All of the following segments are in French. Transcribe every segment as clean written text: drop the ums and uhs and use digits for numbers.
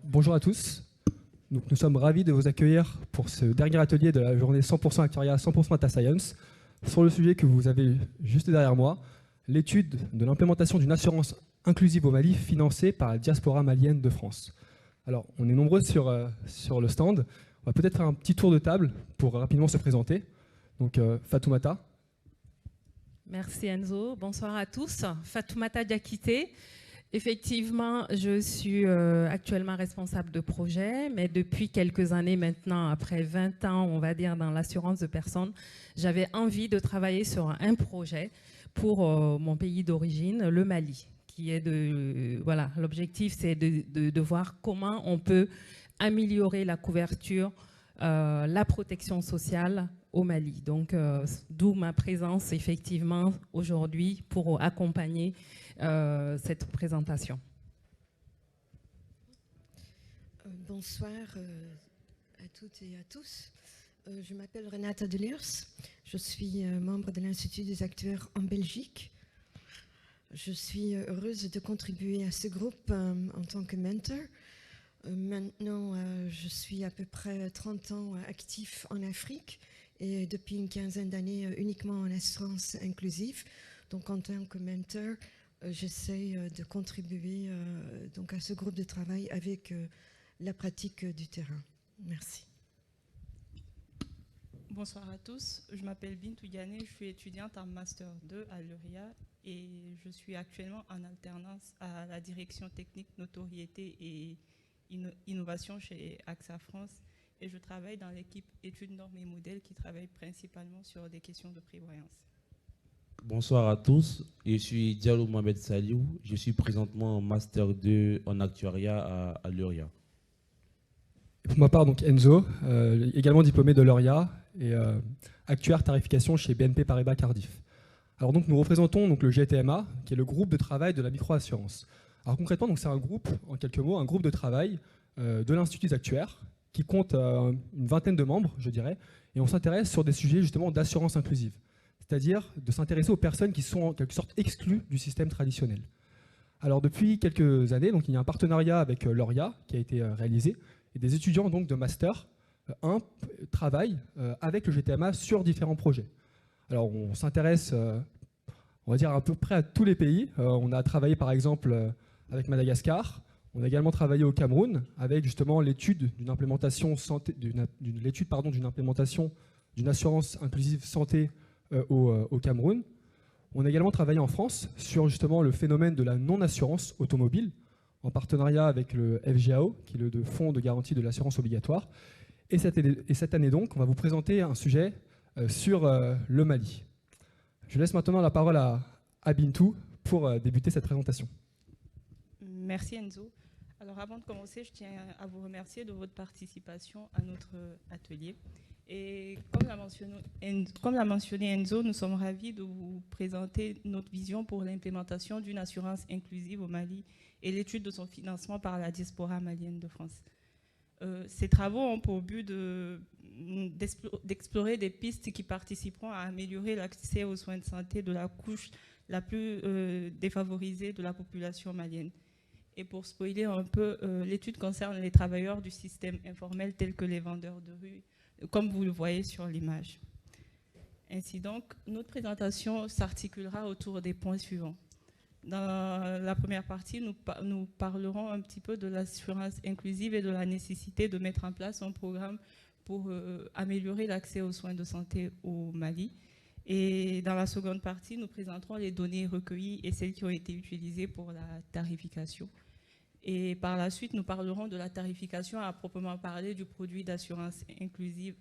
bonjour à tous. Donc, nous sommes ravis de vous accueillir pour ce dernier atelier de la journée 100% Actuariat, 100% Data Science, sur le sujet que vous avez juste derrière moi, l'étude de l'implémentation d'une assurance inclusive au Mali financée par la diaspora malienne de France. Alors, on est nombreux sur le stand. On va peut-être faire un petit tour de table pour rapidement se présenter. Donc, Fatoumata. Merci Enzo. Bonsoir à tous. Fatoumata Diakité. Effectivement, je suis actuellement responsable de projet, mais depuis quelques années maintenant, après 20 ans, on va dire, dans l'assurance de personnes, j'avais envie de travailler sur un projet pour mon pays d'origine, le Mali, qui est voilà, l'objectif, c'est de voir comment on peut améliorer la couverture, la protection sociale au Mali. Donc, d'où ma présence, effectivement, aujourd'hui, pour accompagner cette présentation. Bonsoir à toutes et à tous. Je m'appelle Renata Delers. Je suis membre de l'Institut des actuaires en Belgique. Je suis heureuse de contribuer à ce groupe en tant que mentor. Maintenant, je suis à peu près 30 ans actif en Afrique et depuis une quinzaine d'années uniquement en assurance inclusive. Donc, en tant que mentor, j'essaie de contribuer donc à ce groupe de travail avec la pratique du terrain. Merci. Bonsoir à tous, je m'appelle Bintou Yane, je suis étudiante en Master 2 à l'URIA et je suis actuellement en alternance à la direction technique notoriété et innovation chez AXA France et je travaille dans l'équipe études, normes et modèles qui travaille principalement sur des questions de prévoyance. Bonsoir à tous, je suis Diallo Mohamed Saliou, je suis présentement en Master 2 en actuariat à l'URIA. Pour ma part, donc Enzo, également diplômé de l'URIA et actuaire tarification chez BNP Paribas Cardiff. Alors donc nous représentons donc le GTMA, qui est le groupe de travail de la microassurance. Alors concrètement, donc c'est un groupe, en quelques mots, un groupe de travail de l'Institut des actuaires qui compte une vingtaine de membres, je dirais, et on s'intéresse sur des sujets justement d'assurance inclusive. C'est-à-dire de s'intéresser aux personnes qui sont en quelque sorte exclues du système traditionnel. Alors depuis quelques années, donc, il y a un partenariat avec l'ORIA qui a été réalisé, et des étudiants donc, de Master 1 travaillent avec le GTMA sur différents projets. Alors on s'intéresse, on va dire à peu près à tous les pays. On a travaillé par exemple avec Madagascar, on a également travaillé au Cameroun avec justement l'étude d'une implémentation d'une implémentation d'une assurance inclusive santé au Cameroun. On a également travaillé en France sur justement le phénomène de la non-assurance automobile en partenariat avec le FGAO, qui est le Fonds de garantie de l'assurance obligatoire. Et cette année donc, on va vous présenter un sujet sur le Mali. Je laisse maintenant la parole à Bintou pour débuter cette présentation. Merci Enzo. Alors avant de commencer, je tiens à vous remercier de votre participation à notre atelier. Et comme l'a mentionné Enzo, nous sommes ravis de vous présenter notre vision pour l'implémentation d'une assurance inclusive au Mali et l'étude de son financement par la diaspora malienne de France. Ces travaux ont pour but d'explorer des pistes qui participeront à améliorer l'accès aux soins de santé de la couche la plus défavorisée de la population malienne. Et pour spoiler un peu, l'étude concerne les travailleurs du système informel tels que les vendeurs de rue, comme vous le voyez sur l'image. Ainsi donc, notre présentation s'articulera autour des points suivants. Dans la première partie, nous parlerons un petit peu de l'assurance inclusive et de la nécessité de mettre en place un programme pour améliorer l'accès aux soins de santé au Mali. Et dans la seconde partie, nous présenterons les données recueillies et celles qui ont été utilisées pour la tarification. Et par la suite, nous parlerons de la tarification à proprement parler du produit d'assurance inclusive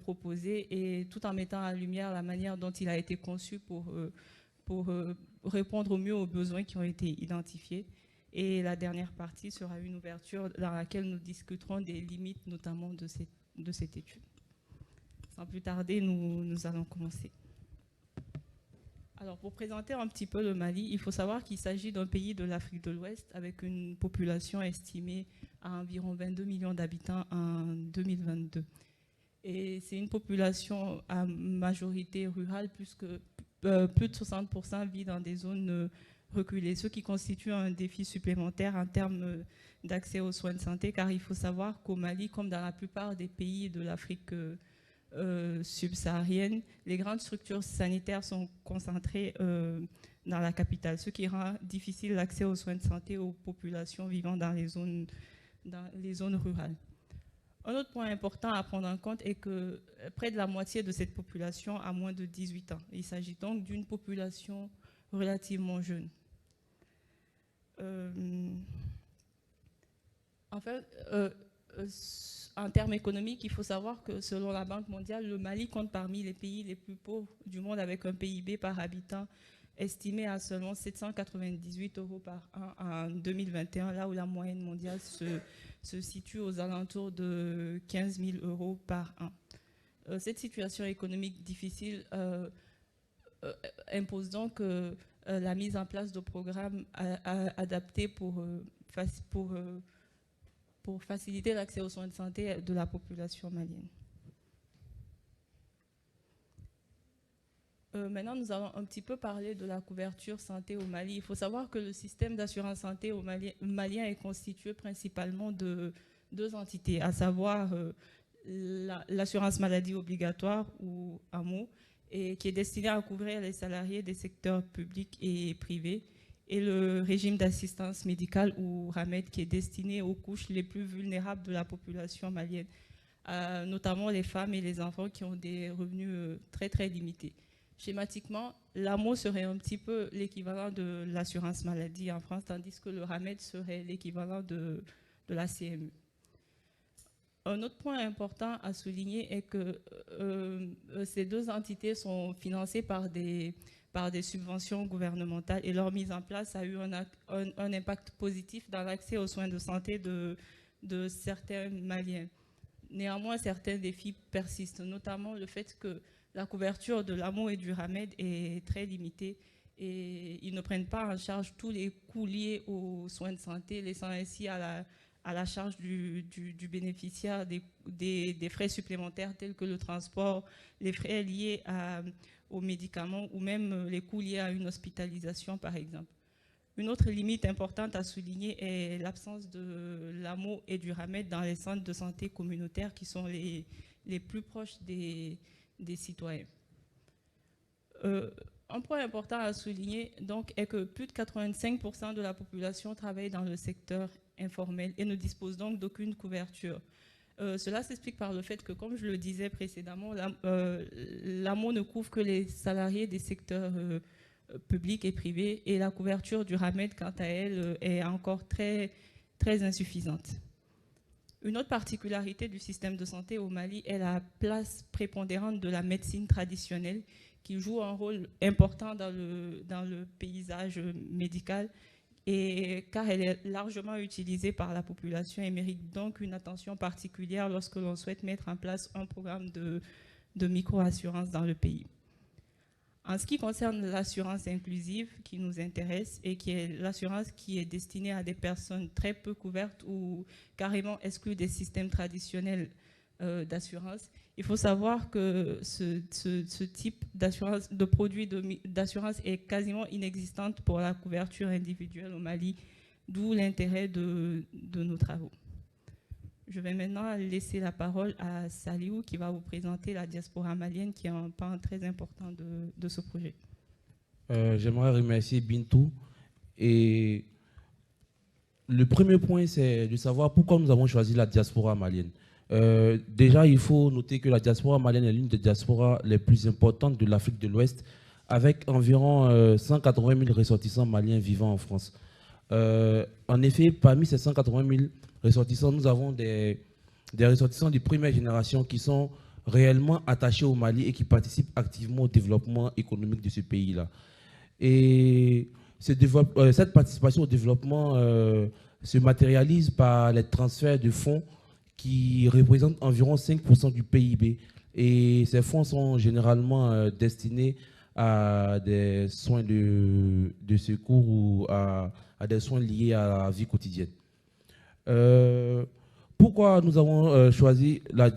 proposé et tout en mettant en lumière la manière dont il a été conçu pour répondre au mieux aux besoins qui ont été identifiés. Et la dernière partie sera une ouverture dans laquelle nous discuterons des limites notamment de cette étude. Sans plus tarder, nous allons commencer. Alors, pour présenter un petit peu le Mali, il faut savoir qu'il s'agit d'un pays de l'Afrique de l'Ouest avec une population estimée à environ 22 millions d'habitants en 2022. Et c'est une population à majorité rurale puisque plus de 60% vit dans des zones reculer, ce qui constitue un défi supplémentaire en termes d'accès aux soins de santé, car il faut savoir qu'au Mali, comme dans la plupart des pays de l'Afrique subsaharienne, les grandes structures sanitaires sont concentrées dans la capitale, ce qui rend difficile l'accès aux soins de santé aux populations vivant dans les zones rurales. Un autre point important à prendre en compte est que près de la moitié de cette population a moins de 18 ans. Il s'agit donc d'une population relativement jeune. En fait, en termes économiques, il faut savoir que selon la Banque mondiale, le Mali compte parmi les pays les plus pauvres du monde avec un PIB par habitant estimé à seulement 798 € par an en 2021, là où la moyenne mondiale se situe aux alentours de 15 000 € par an. Cette situation économique difficile impose donc la mise en place de programmes adaptés pour faciliter l'accès aux soins de santé de la population malienne. Maintenant, nous allons un petit peu parler de la couverture santé au Mali. Il faut savoir que le système d'assurance santé au malien est constitué principalement de deux entités, à savoir l'assurance maladie obligatoire, ou AMO, et qui est destinée à couvrir les salariés des secteurs publics et privés, et le régime d'assistance médicale, ou RAMED, qui est destiné aux couches les plus vulnérables de la population malienne, notamment les femmes et les enfants qui ont des revenus très très limités. Schématiquement, l'AMO serait un petit peu l'équivalent de l'assurance maladie en France, tandis que le RAMED serait l'équivalent de la CMU. Un autre point important à souligner est que ces deux entités sont financées par des subventions gouvernementales, et leur mise en place a eu un impact positif dans l'accès aux soins de santé de certains Maliens. Néanmoins, certains défis persistent, notamment le fait que la couverture de l'AMO et du RAMED est très limitée, et ils ne prennent pas en charge tous les coûts liés aux soins de santé, laissant ainsi à la charge du bénéficiaire des frais supplémentaires tels que le transport, les frais liés aux médicaments, ou même les coûts liés à une hospitalisation, par exemple. Une autre limite importante à souligner est l'absence de l'AMO et du RAMED dans les centres de santé communautaires, qui sont les plus proches des citoyens. Un point important à souligner donc, est que plus de 85% de la population travaille dans le secteur informel et ne dispose donc d'aucune couverture. Cela s'explique par le fait que, comme je le disais précédemment, l'AMO ne couvre que les salariés des secteurs publics et privés, et la couverture du RAMED, quant à elle, est encore très, très insuffisante. Une autre particularité du système de santé au Mali est la place prépondérante de la médecine traditionnelle, qui joue un rôle important dans le paysage médical, car elle est largement utilisée par la population et mérite donc une attention particulière lorsque l'on souhaite mettre en place un programme de micro-assurance dans le pays. En ce qui concerne l'assurance inclusive qui nous intéresse, et qui est l'assurance qui est destinée à des personnes très peu couvertes ou carrément exclues des systèmes traditionnels d'assurance, il faut savoir que ce type d'assurance, de produit d'assurance est quasiment inexistante pour la couverture individuelle au Mali, d'où l'intérêt de nos travaux. Je vais maintenant laisser la parole à Saliou, qui va vous présenter la diaspora malienne, qui est un pan très important de ce projet. J'aimerais remercier Bintou. Et le premier point, c'est de savoir pourquoi nous avons choisi la diaspora malienne. Déjà, il faut noter que la diaspora malienne est l'une des diasporas les plus importantes de l'Afrique de l'Ouest, avec environ 180 000 ressortissants maliens vivant en France. En effet, parmi ces 180 000 ressortissants, nous avons des ressortissants de première génération qui sont réellement attachés au Mali et qui participent activement au développement économique de ce pays-là. Et cette participation au développement se matérialise par les transferts de fonds qui représentent environ 5% du PIB. Et ces fonds sont généralement destinés à des soins de secours ou à des soins liés à la vie quotidienne. Pourquoi nous avons choisi la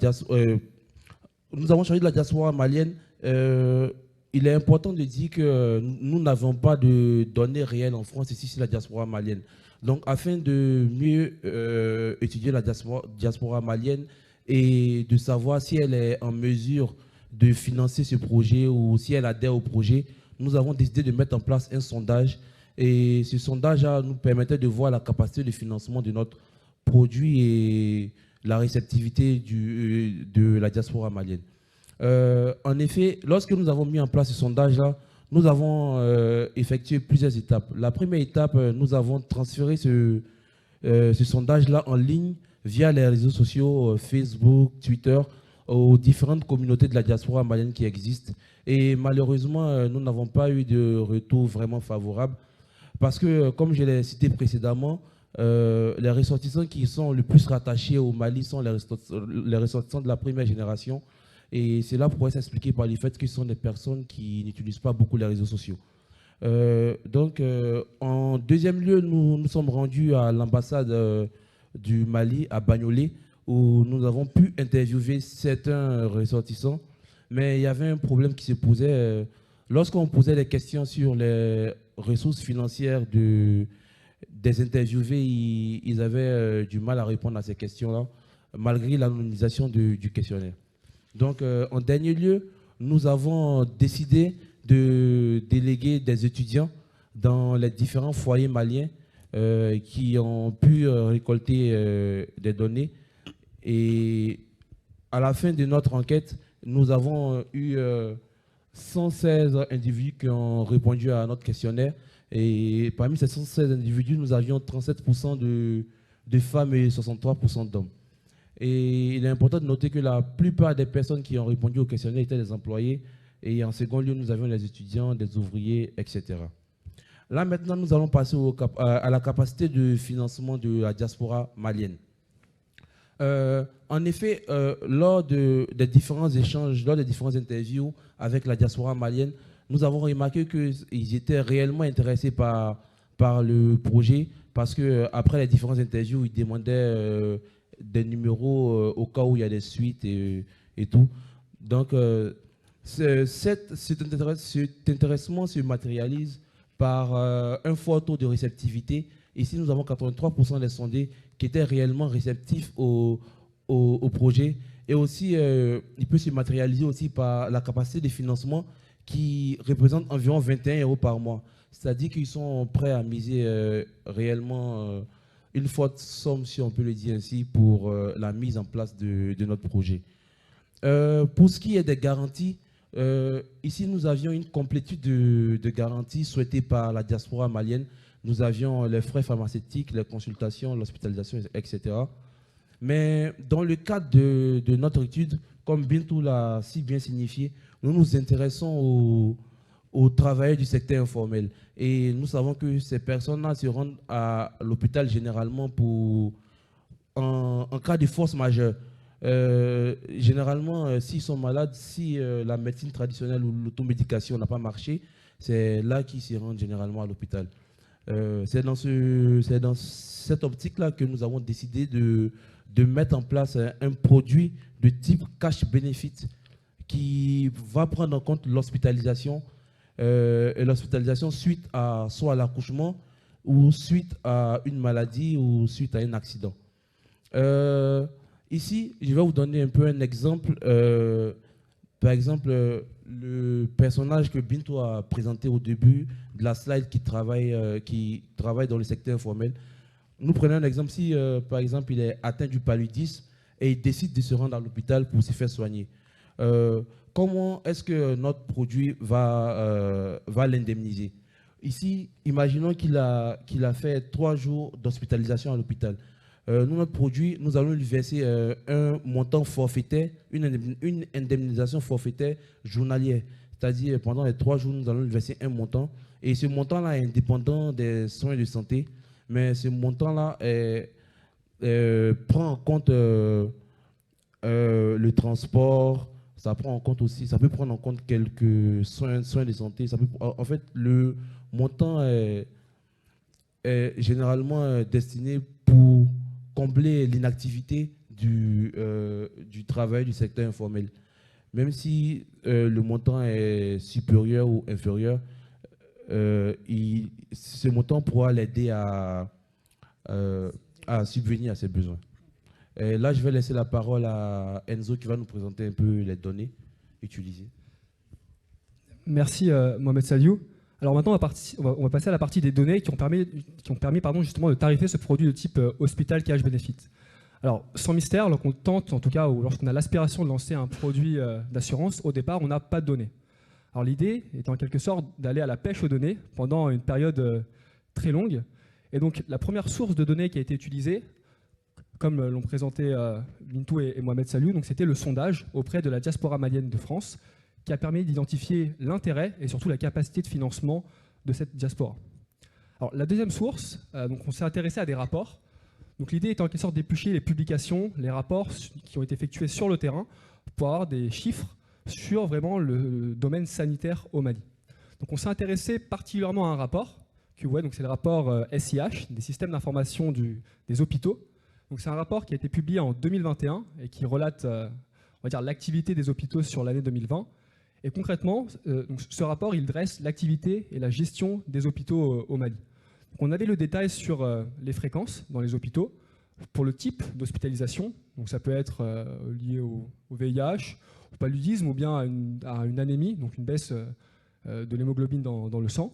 diaspora malienne? il est important de dire que nous n'avons pas de données réelles en France ici sur la diaspora malienne. Donc, afin de mieux étudier la diaspora malienne et de savoir si elle est en mesure de financer ce projet ou si elle adhère au projet, nous avons décidé de mettre en place un sondage. Et ce sondage nous permettait de voir la capacité de financement de notre produit et la réceptivité de la diaspora malienne. En effet, lorsque nous avons mis en place ce sondage-là, nous avons effectué plusieurs étapes. La première étape, nous avons transféré ce sondage-là en ligne via les réseaux sociaux Facebook, Twitter, aux différentes communautés de la diaspora malienne qui existent. Et malheureusement, nous n'avons pas eu de retour vraiment favorable parce que, comme je l'ai cité précédemment, les ressortissants qui sont le plus rattachés au Mali sont les ressortissants de la première génération. Et cela pourrait s'expliquer par le fait que ce sont des personnes qui n'utilisent pas beaucoup les réseaux sociaux. En deuxième lieu, nous sommes rendus à l'ambassade du Mali, à Bagnolet, où nous avons pu interviewer certains ressortissants. Mais il y avait un problème qui se posait. Lorsqu'on posait des questions sur les ressources financières des interviewés, ils avaient du mal à répondre à ces questions-là, malgré l'anonymisation du questionnaire. Donc, en dernier lieu, nous avons décidé de déléguer des étudiants dans les différents foyers maliens qui ont pu récolter des données. Et à la fin de notre enquête, nous avons eu 116 individus qui ont répondu à notre questionnaire. Et parmi ces 116 individus, nous avions 37% de femmes et 63% d'hommes. Et il est important de noter que la plupart des personnes qui ont répondu au questionnaire étaient des employés. Et en second lieu, nous avions des étudiants, des ouvriers, etc. Là, maintenant, nous allons passer à la capacité de financement de la diaspora malienne. En effet, lors des différents échanges, lors des différentes interviews avec la diaspora malienne, nous avons remarqué qu'ils étaient réellement intéressés par le projet parce qu'après les différentes interviews, ils demandaient des numéros au cas où il y a des suites et tout. Donc, cet intéressement se matérialise par un fort taux de réceptivité. Ici, nous avons 83% des sondés qui étaient réellement réceptifs au projet. Et aussi, il peut se matérialiser aussi par la capacité de financement qui représente environ 21 € par mois. C'est-à-dire qu'ils sont prêts à miser réellement une forte somme, si on peut le dire ainsi, pour la mise en place de notre projet. Pour ce qui est des garanties, ici nous avions une complétude de garanties souhaitées par la diaspora malienne. Nous avions les frais pharmaceutiques, les consultations, l'hospitalisation, etc. Mais dans le cadre de notre étude, comme Bintou l'a si bien signifié, nous nous intéressons aux travailleurs du secteur informel. Et nous savons que ces personnes-là se rendent à l'hôpital généralement en cas de force majeure. Généralement, s'ils sont malades, si la médecine traditionnelle ou l'automédication n'a pas marché, c'est là qu'ils se rendent généralement à l'hôpital. C'est dans cette optique-là que nous avons décidé de mettre en place un produit de type cash benefit qui va prendre en compte l'hospitalisation et l'hospitalisation suite à soit à l'accouchement ou suite à une maladie ou suite à un accident. Ici, je vais vous donner un peu un exemple. Par exemple, le personnage que Bintou a présenté au début de la slide qui travaille dans le secteur informel. Nous prenons un exemple. Si, par exemple, il est atteint du paludisme et il décide de se rendre à l'hôpital pour se faire soigner, comment est-ce que notre produit va l'indemniser? Ici, imaginons qu'il a fait 3 jours d'hospitalisation à l'hôpital. Nous, notre produit, nous allons lui verser un montant forfaitaire, une indemnisation forfaitaire journalière. C'est-à-dire, pendant les 3 jours, nous allons lui verser un montant. Et ce montant-là est indépendant des soins de santé. Mais ce montant-là prend en compte le transport. Ça prend en compte aussi, ça peut prendre en compte quelques soins de santé. En fait, le montant est généralement destiné pour combler l'inactivité du travail du secteur informel. même si le montant est supérieur ou inférieur, ce montant pourra l'aider à subvenir à ses besoins. Et là, je vais laisser la parole à Enzo qui va nous présenter un peu les données utilisées. Merci Mohamed Saliou. Alors maintenant, on va passer à la partie des données qui ont permis justement de tarifer ce produit de type Hospital Cash Benefit. Alors, sans mystère, lorsqu'on tente, en tout cas, ou lorsqu'on a l'aspiration de lancer un produit d'assurance, au départ, on n'a pas de données. Alors l'idée est en quelque sorte d'aller à la pêche aux données pendant une période très longue. Et donc la première source de données qui a été utilisée, comme l'ont présenté Bintou et Mohamed Saliou, c'était le sondage auprès de la diaspora malienne de France, qui a permis d'identifier l'intérêt et surtout la capacité de financement de cette diaspora. Alors la deuxième source, on s'est intéressé à des rapports. Donc l'idée est en quelque sorte d'éplucher les publications, les rapports qui ont été effectués sur le terrain pour avoir des chiffres sur vraiment le domaine sanitaire au Mali. Donc on s'est intéressé particulièrement à un rapport, donc c'est le rapport SIH, des systèmes d'information des hôpitaux. Donc c'est un rapport qui a été publié en 2021 et qui relate on va dire, l'activité des hôpitaux sur l'année 2020. Et concrètement, ce rapport il dresse l'activité et la gestion des hôpitaux au Mali. Donc on avait le détail sur les fréquences dans les hôpitaux, pour le type d'hospitalisation, donc ça peut être lié au VIH, au paludisme ou bien à une anémie, donc une baisse de l'hémoglobine dans le sang.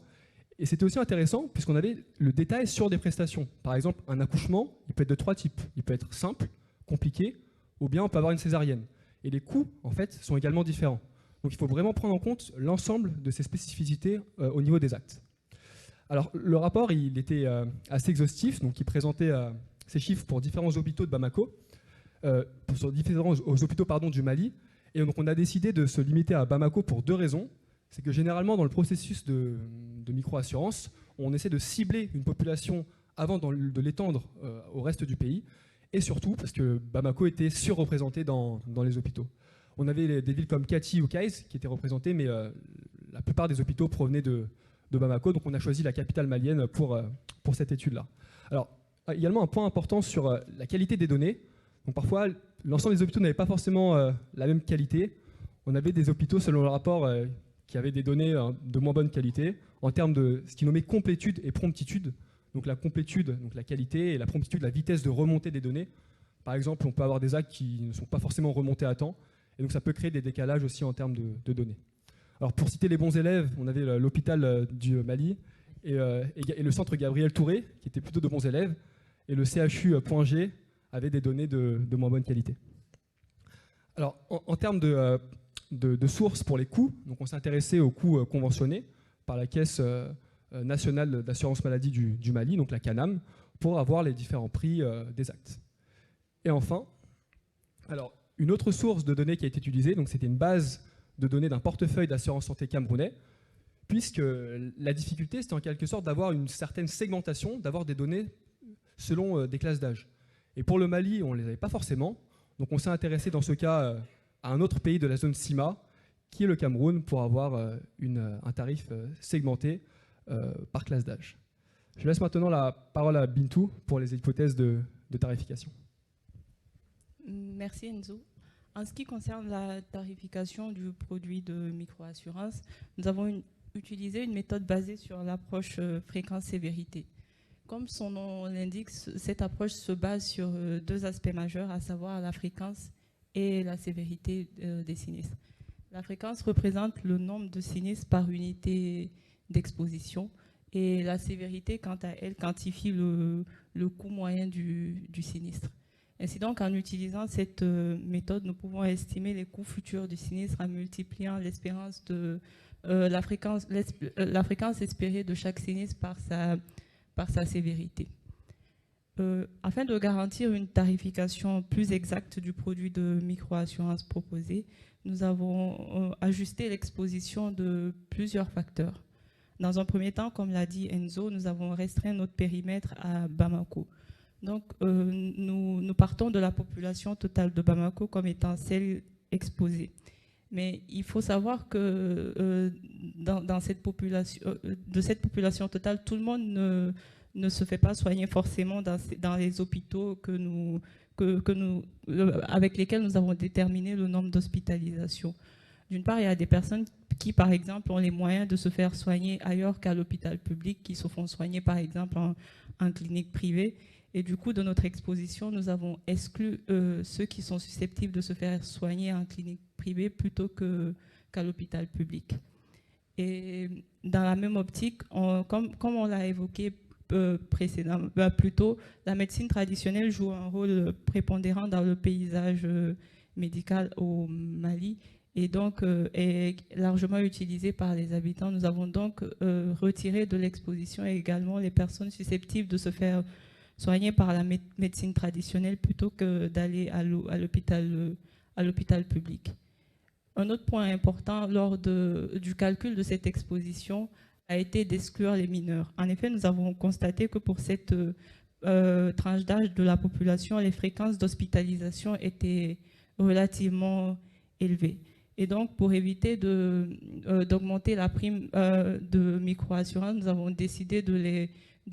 Et c'était aussi intéressant puisqu'on avait le détail sur des prestations. Par exemple, un accouchement, il peut être de 3 types. Il peut être simple, compliqué, ou bien on peut avoir une césarienne. Et les coûts, en fait, sont également différents. Donc il faut vraiment prendre en compte l'ensemble de ces spécificités au niveau des actes. Alors le rapport, il était assez exhaustif, donc il présentait ces chiffres pour différents hôpitaux de Bamako, sur différents hôpitaux du Mali. Et donc on a décidé de se limiter à Bamako pour 2 raisons. C'est que généralement, dans le processus de micro-assurance, on essaie de cibler une population avant de l'étendre au reste du pays, et surtout parce que Bamako était surreprésenté dans les hôpitaux. On avait des villes comme Kati ou Kayes qui étaient représentées, mais la plupart des hôpitaux provenaient de Bamako, donc on a choisi la capitale malienne pour cette étude-là. Alors, également un point important sur la qualité des données. Donc parfois, l'ensemble des hôpitaux n'avait pas forcément la même qualité. On avait des hôpitaux, selon le rapport, qui avaient des données de moins bonne qualité, en termes de ce qu'ils nommaient complétude et promptitude. Donc la complétude, donc la qualité, et la promptitude, la vitesse de remontée des données. Par exemple, on peut avoir des actes qui ne sont pas forcément remontés à temps, et donc ça peut créer des décalages aussi en termes de données. Alors pour citer les bons élèves, on avait l'hôpital du Mali et le centre Gabriel Touré, qui était plutôt de bons élèves, et le CHU Point G avait des données de moins bonne qualité. Alors en termes de sources pour les coûts, donc on s'est intéressé aux coûts conventionnés par la Caisse nationale d'assurance maladie du Mali, donc la CANAM, pour avoir les différents prix des actes. Et enfin, alors, une autre source de données qui a été utilisée, donc c'était une base de données d'un portefeuille d'assurance santé camerounais, puisque la difficulté, c'était en quelque sorte d'avoir une certaine segmentation, d'avoir des données selon des classes d'âge. Et pour le Mali, on ne les avait pas forcément, donc on s'est intéressé dans ce cas à un autre pays de la zone CIMA, qui est le Cameroun, pour avoir un tarif segmenté par classe d'âge. Je laisse maintenant la parole à Bintou pour les hypothèses de tarification. Merci Enzo. En ce qui concerne la tarification du produit de microassurance, nous avons utilisé une méthode basée sur l'approche fréquence-sévérité. Comme son nom l'indique, cette approche se base sur 2 aspects majeurs, à savoir la fréquence et la sévérité des sinistres. La fréquence représente le nombre de sinistres par unité d'exposition et la sévérité, quant à elle, quantifie le coût moyen du sinistre. Ainsi donc, en utilisant cette méthode, nous pouvons estimer les coûts futurs du sinistre en multipliant l'espérance de la fréquence espérée de chaque sinistre par sa sévérité. Afin de garantir une tarification plus exacte du produit de microassurance proposé, nous avons ajusté l'exposition de plusieurs facteurs. Dans un premier temps, comme l'a dit Enzo, nous avons restreint notre périmètre à Bamako. Donc, nous partons de la population totale de Bamako comme étant celle exposée. Mais il faut savoir que de cette population totale, tout le monde ne se fait pas soigner forcément dans les hôpitaux que avec lesquels nous avons déterminé le nombre d'hospitalisations. D'une part, il y a des personnes qui, par exemple, ont les moyens de se faire soigner ailleurs qu'à l'hôpital public, qui se font soigner, par exemple, en clinique privée. Et du coup, de notre exposition, nous avons exclu ceux qui sont susceptibles de se faire soigner en clinique privée plutôt qu'à l'hôpital public. Et dans la même optique, comme on l'a évoqué plus tôt, la médecine traditionnelle joue un rôle prépondérant dans le paysage médical au Mali et donc est largement utilisée par les habitants. Nous avons donc retiré de l'exposition également les personnes susceptibles de se faire soigner par la médecine traditionnelle plutôt que d'aller à l'hôpital public. Un autre point important lors du calcul de cette exposition a été d'exclure les mineurs. En effet, nous avons constaté que pour cette tranche d'âge de la population, les fréquences d'hospitalisation étaient relativement élevées. Et donc, pour éviter d'augmenter la prime de microassurance, nous avons décidé de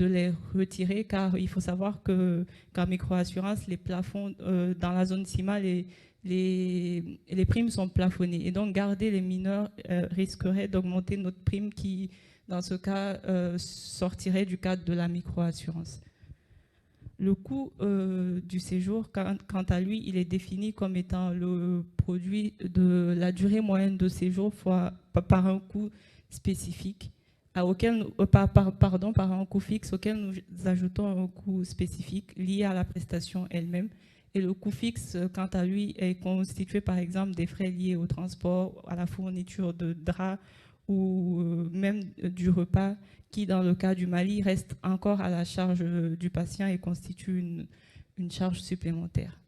les retirer, car il faut savoir qu'en microassurance, les plafonds dans la zone CIMA, les primes sont plafonnées. Et donc, garder les mineurs risquerait d'augmenter notre prime qui, dans ce cas, sortirait du cadre de la microassurance. Le coût du séjour, quant à lui, il est défini comme étant le produit de la durée moyenne de séjour par un coût spécifique, par un coût fixe auquel nous ajoutons un coût spécifique lié à la prestation elle-même. Et le coût fixe, quant à lui, est constitué par exemple des frais liés au transport, à la fourniture de draps ou même du repas, qui dans le cas du Mali reste encore à la charge du patient et constitue une charge supplémentaire.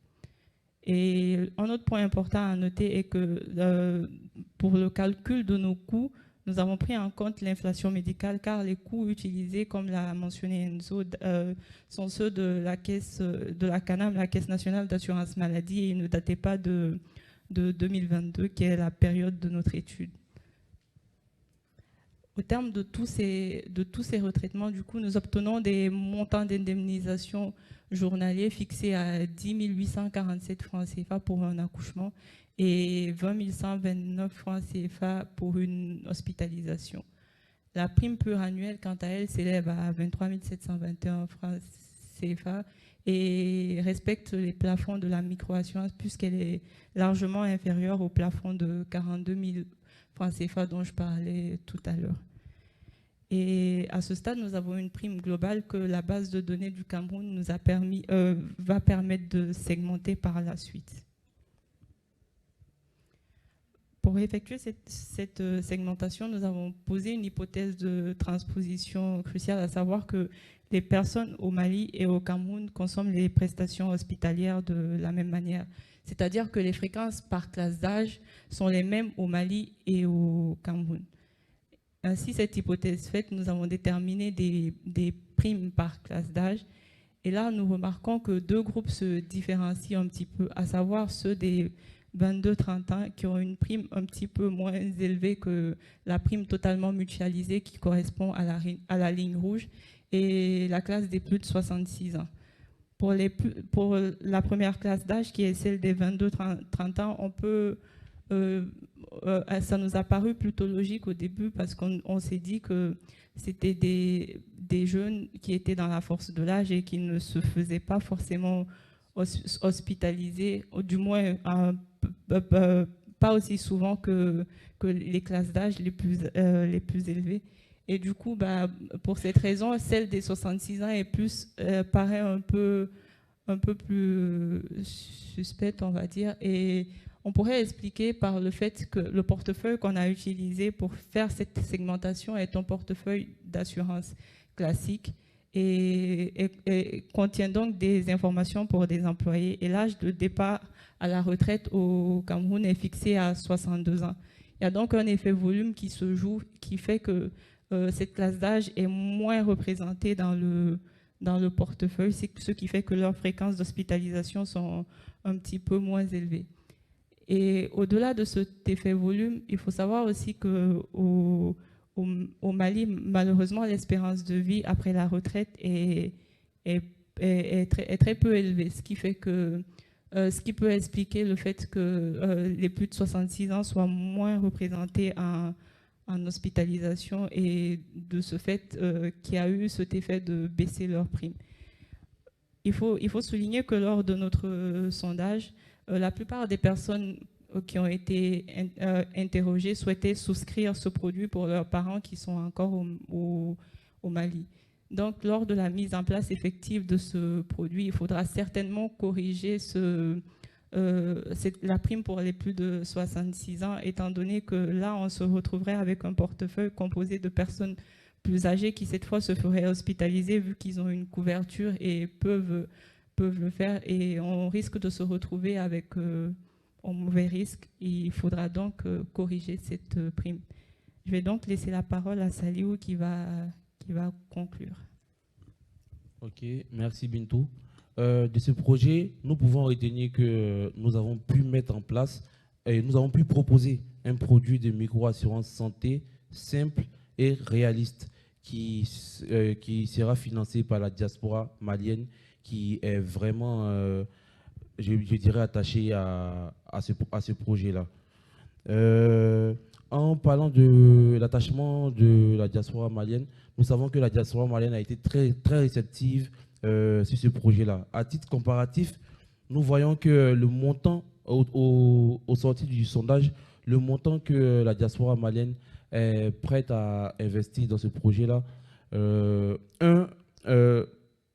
Et un autre point important à noter est que pour le calcul de nos coûts, nous avons pris en compte l'inflation médicale, car les coûts utilisés, comme l'a mentionné Enzo, sont ceux de la CANAM, la Caisse nationale d'assurance maladie, et ils ne dataient pas de 2022, qui est la période de notre étude. Au terme de tous ces retraitements, du coup, nous obtenons des montants d'indemnisation journaliers fixés à 10 847 francs CFA pour un accouchement et 20 129 francs CFA pour une hospitalisation. La prime pluriannuelle, quant à elle, s'élève à 23 721 francs CFA et respecte les plafonds de la microassurance puisqu'elle est largement inférieure au plafond de 42 000 francs CFA dont je parlais tout à l'heure. Et à ce stade, nous avons une prime globale que la base de données du Cameroun nous a va permettre de segmenter par la suite. Pour effectuer cette segmentation, nous avons posé une hypothèse de transposition cruciale, à savoir que les personnes au Mali et au Cameroun consomment les prestations hospitalières de la même manière. C'est-à-dire que les fréquences par classe d'âge sont les mêmes au Mali et au Cameroun. Ainsi, cette hypothèse faite, nous avons déterminé des primes par classe d'âge. Et là, nous remarquons que deux groupes se différencient un petit peu, à savoir ceux des 22-30 ans qui ont une prime un petit peu moins élevée que la prime totalement mutualisée qui correspond à la ligne rouge, et la classe des plus de 66 ans. Pour la première classe d'âge, qui est celle des 22-30 ans, on peut... ça nous a paru plutôt logique au début parce qu'on s'est dit que c'était des jeunes qui étaient dans la force de l'âge et qui ne se faisaient pas forcément hospitalisés, du moins pas aussi souvent que les classes d'âge les plus élevées. Et du coup, pour cette raison, celle des 66 ans paraît un peu plus suspecte, on va dire. Et on pourrait expliquer par le fait que le portefeuille qu'on a utilisé pour faire cette segmentation est un portefeuille d'assurance classique et contient donc des informations pour des employés. Et l'âge de départ à la retraite au Cameroun est fixé à 62 ans. Il y a donc un effet volume qui se joue, qui fait que cette classe d'âge est moins représentée dans le portefeuille, ce qui fait que leurs fréquences d'hospitalisation sont un petit peu moins élevées. Et au-delà de cet effet volume, il faut savoir aussi qu'au Mali, malheureusement, l'espérance de vie après la retraite est est très peu élevé, ce qui fait que ce qui peut expliquer le fait que les plus de 66 ans soient moins représentés en hospitalisation et de ce fait qu'il y a eu cet effet de baisser leurs primes. Il faut souligner que lors de notre sondage, la plupart des personnes qui ont été interrogées souhaitaient souscrire ce produit pour leurs parents qui sont encore au Mali. Donc, lors de la mise en place effective de ce produit, il faudra certainement corriger la prime pour les plus de 66 ans, étant donné que là, on se retrouverait avec un portefeuille composé de personnes plus âgées qui, cette fois, se feraient hospitaliser vu qu'ils ont une couverture et peuvent le faire. Et on risque de se retrouver avec un mauvais risque. Il faudra donc corriger cette prime. Je vais donc laisser la parole à Saliou qui va conclure. Ok, merci Bintou. De ce projet, nous pouvons retenir que nous avons pu mettre en place et nous avons pu proposer un produit de micro-assurance santé simple et réaliste qui sera financé par la diaspora malienne qui est vraiment, je dirais, attachée à ce projet-là. En parlant de l'attachement de la diaspora malienne, nous savons que la diaspora malienne a été très, très réceptive sur ce projet-là. À titre comparatif, nous voyons que le montant, au sortir du sondage, le montant que la diaspora malienne est prête à investir dans ce projet-là, un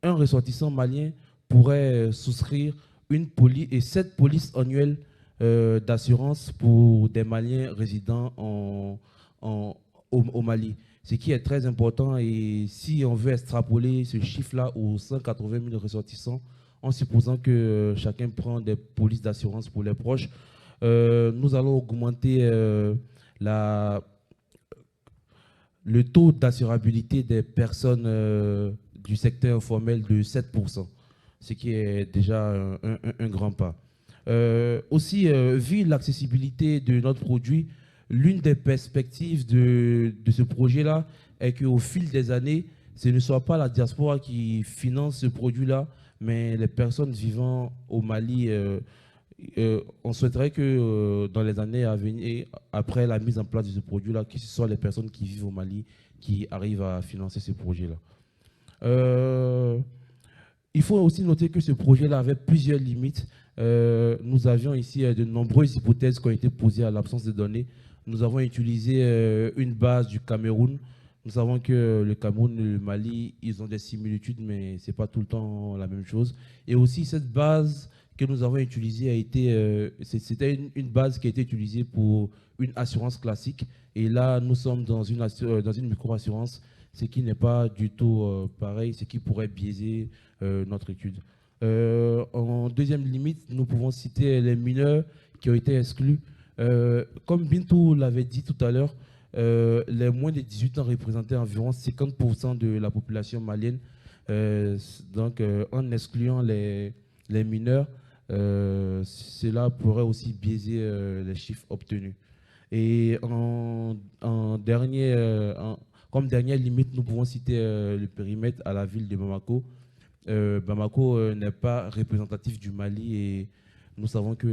ressortissant malien pourrait souscrire une police et 7 polices annuelles d'assurance pour des Maliens résidant au Mali. Ce qui est très important, et si on veut extrapoler ce chiffre-là aux 180 000 ressortissants, en supposant que chacun prend des polices d'assurance pour les proches, nous allons augmenter le taux d'assurabilité des personnes du secteur informel de 7%, ce qui est déjà un grand pas. Aussi, vu l'accessibilité de notre produit, l'une des perspectives de ce projet-là est qu'au fil des années, ce ne soit pas la diaspora qui finance ce produit-là, mais les personnes vivant au Mali. On souhaiterait que dans les années à venir, après la mise en place de ce produit-là, que ce soit les personnes qui vivent au Mali qui arrivent à financer ce projet-là. Il faut aussi noter que ce projet-là avait plusieurs limites. Nous avions ici de nombreuses hypothèses qui ont été posées à l'absence de données. Nous avons utilisé une base du Cameroun. Nous savons que le Cameroun et le Mali, ils ont des similitudes, mais ce n'est pas tout le temps la même chose. Et aussi, cette base que nous avons utilisée c'était une base qui a été utilisée pour une assurance classique. Et là, nous sommes dans une micro-assurance, ce qui n'est pas du tout pareil, ce qui pourrait biaiser notre étude. En deuxième limite, nous pouvons citer les mineurs qui ont été exclus. Comme Bintou l'avait dit tout à l'heure, les moins de 18 ans représentaient environ 50% de la population malienne. Donc, en excluant les mineurs, cela pourrait aussi biaiser les chiffres obtenus. Et comme dernière limite, nous pouvons citer le périmètre à la ville de Bamako. Bamako n'est pas représentatif du Mali et nous savons que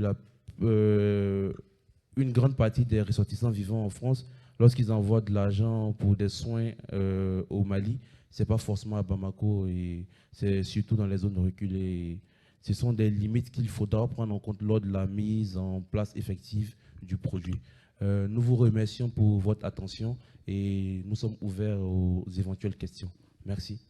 une grande partie des ressortissants vivant en France, lorsqu'ils envoient de l'argent pour des soins au Mali, ce n'est pas forcément à Bamako et c'est surtout dans les zones reculées. Ce sont des limites qu'il faudra prendre en compte lors de la mise en place effective du produit. Nous vous remercions pour votre attention et nous sommes ouverts aux éventuelles questions. Merci.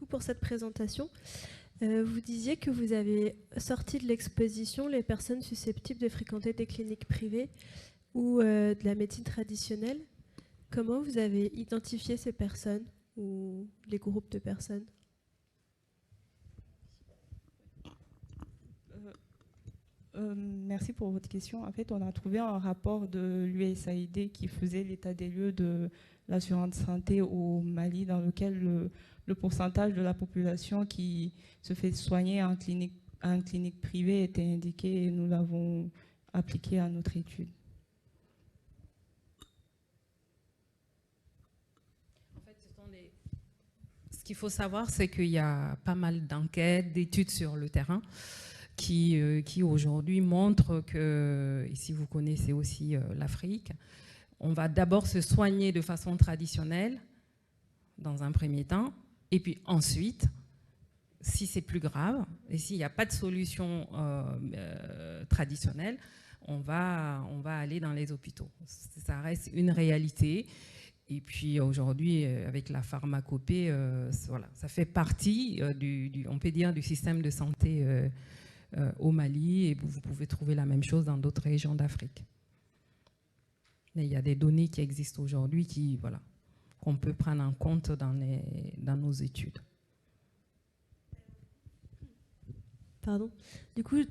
Pour cette présentation. Vous disiez que vous avez sorti de l'exposition les personnes susceptibles de fréquenter des cliniques privées ou de la médecine traditionnelle. Comment vous avez identifié ces personnes ou les groupes de personnes? Merci pour votre question. En fait, on a trouvé un rapport de l'USAID qui faisait l'état des lieux de l'assurance santé au Mali, dans lequel le pourcentage de la population qui se fait soigner en clinique à une clinique privée était indiqué et nous l'avons appliqué à notre étude. En fait, ce qu'il faut savoir, c'est qu'il y a pas mal d'enquêtes, d'études sur le terrain qui aujourd'hui montrent que, et si vous connaissez aussi l'Afrique, on va d'abord se soigner de façon traditionnelle, dans un premier temps, et puis ensuite, si c'est plus grave, et s'il n'y a pas de solution traditionnelle, on va aller dans les hôpitaux. Ça reste une réalité. Et puis aujourd'hui, avec la pharmacopée, voilà, ça fait partie, on peut dire, du système de santé au Mali, et vous pouvez trouver la même chose dans d'autres régions d'Afrique. Mais il y a des données qui existent aujourd'hui voilà, qu'on peut prendre en compte dans nos études. Pardon. Du coup,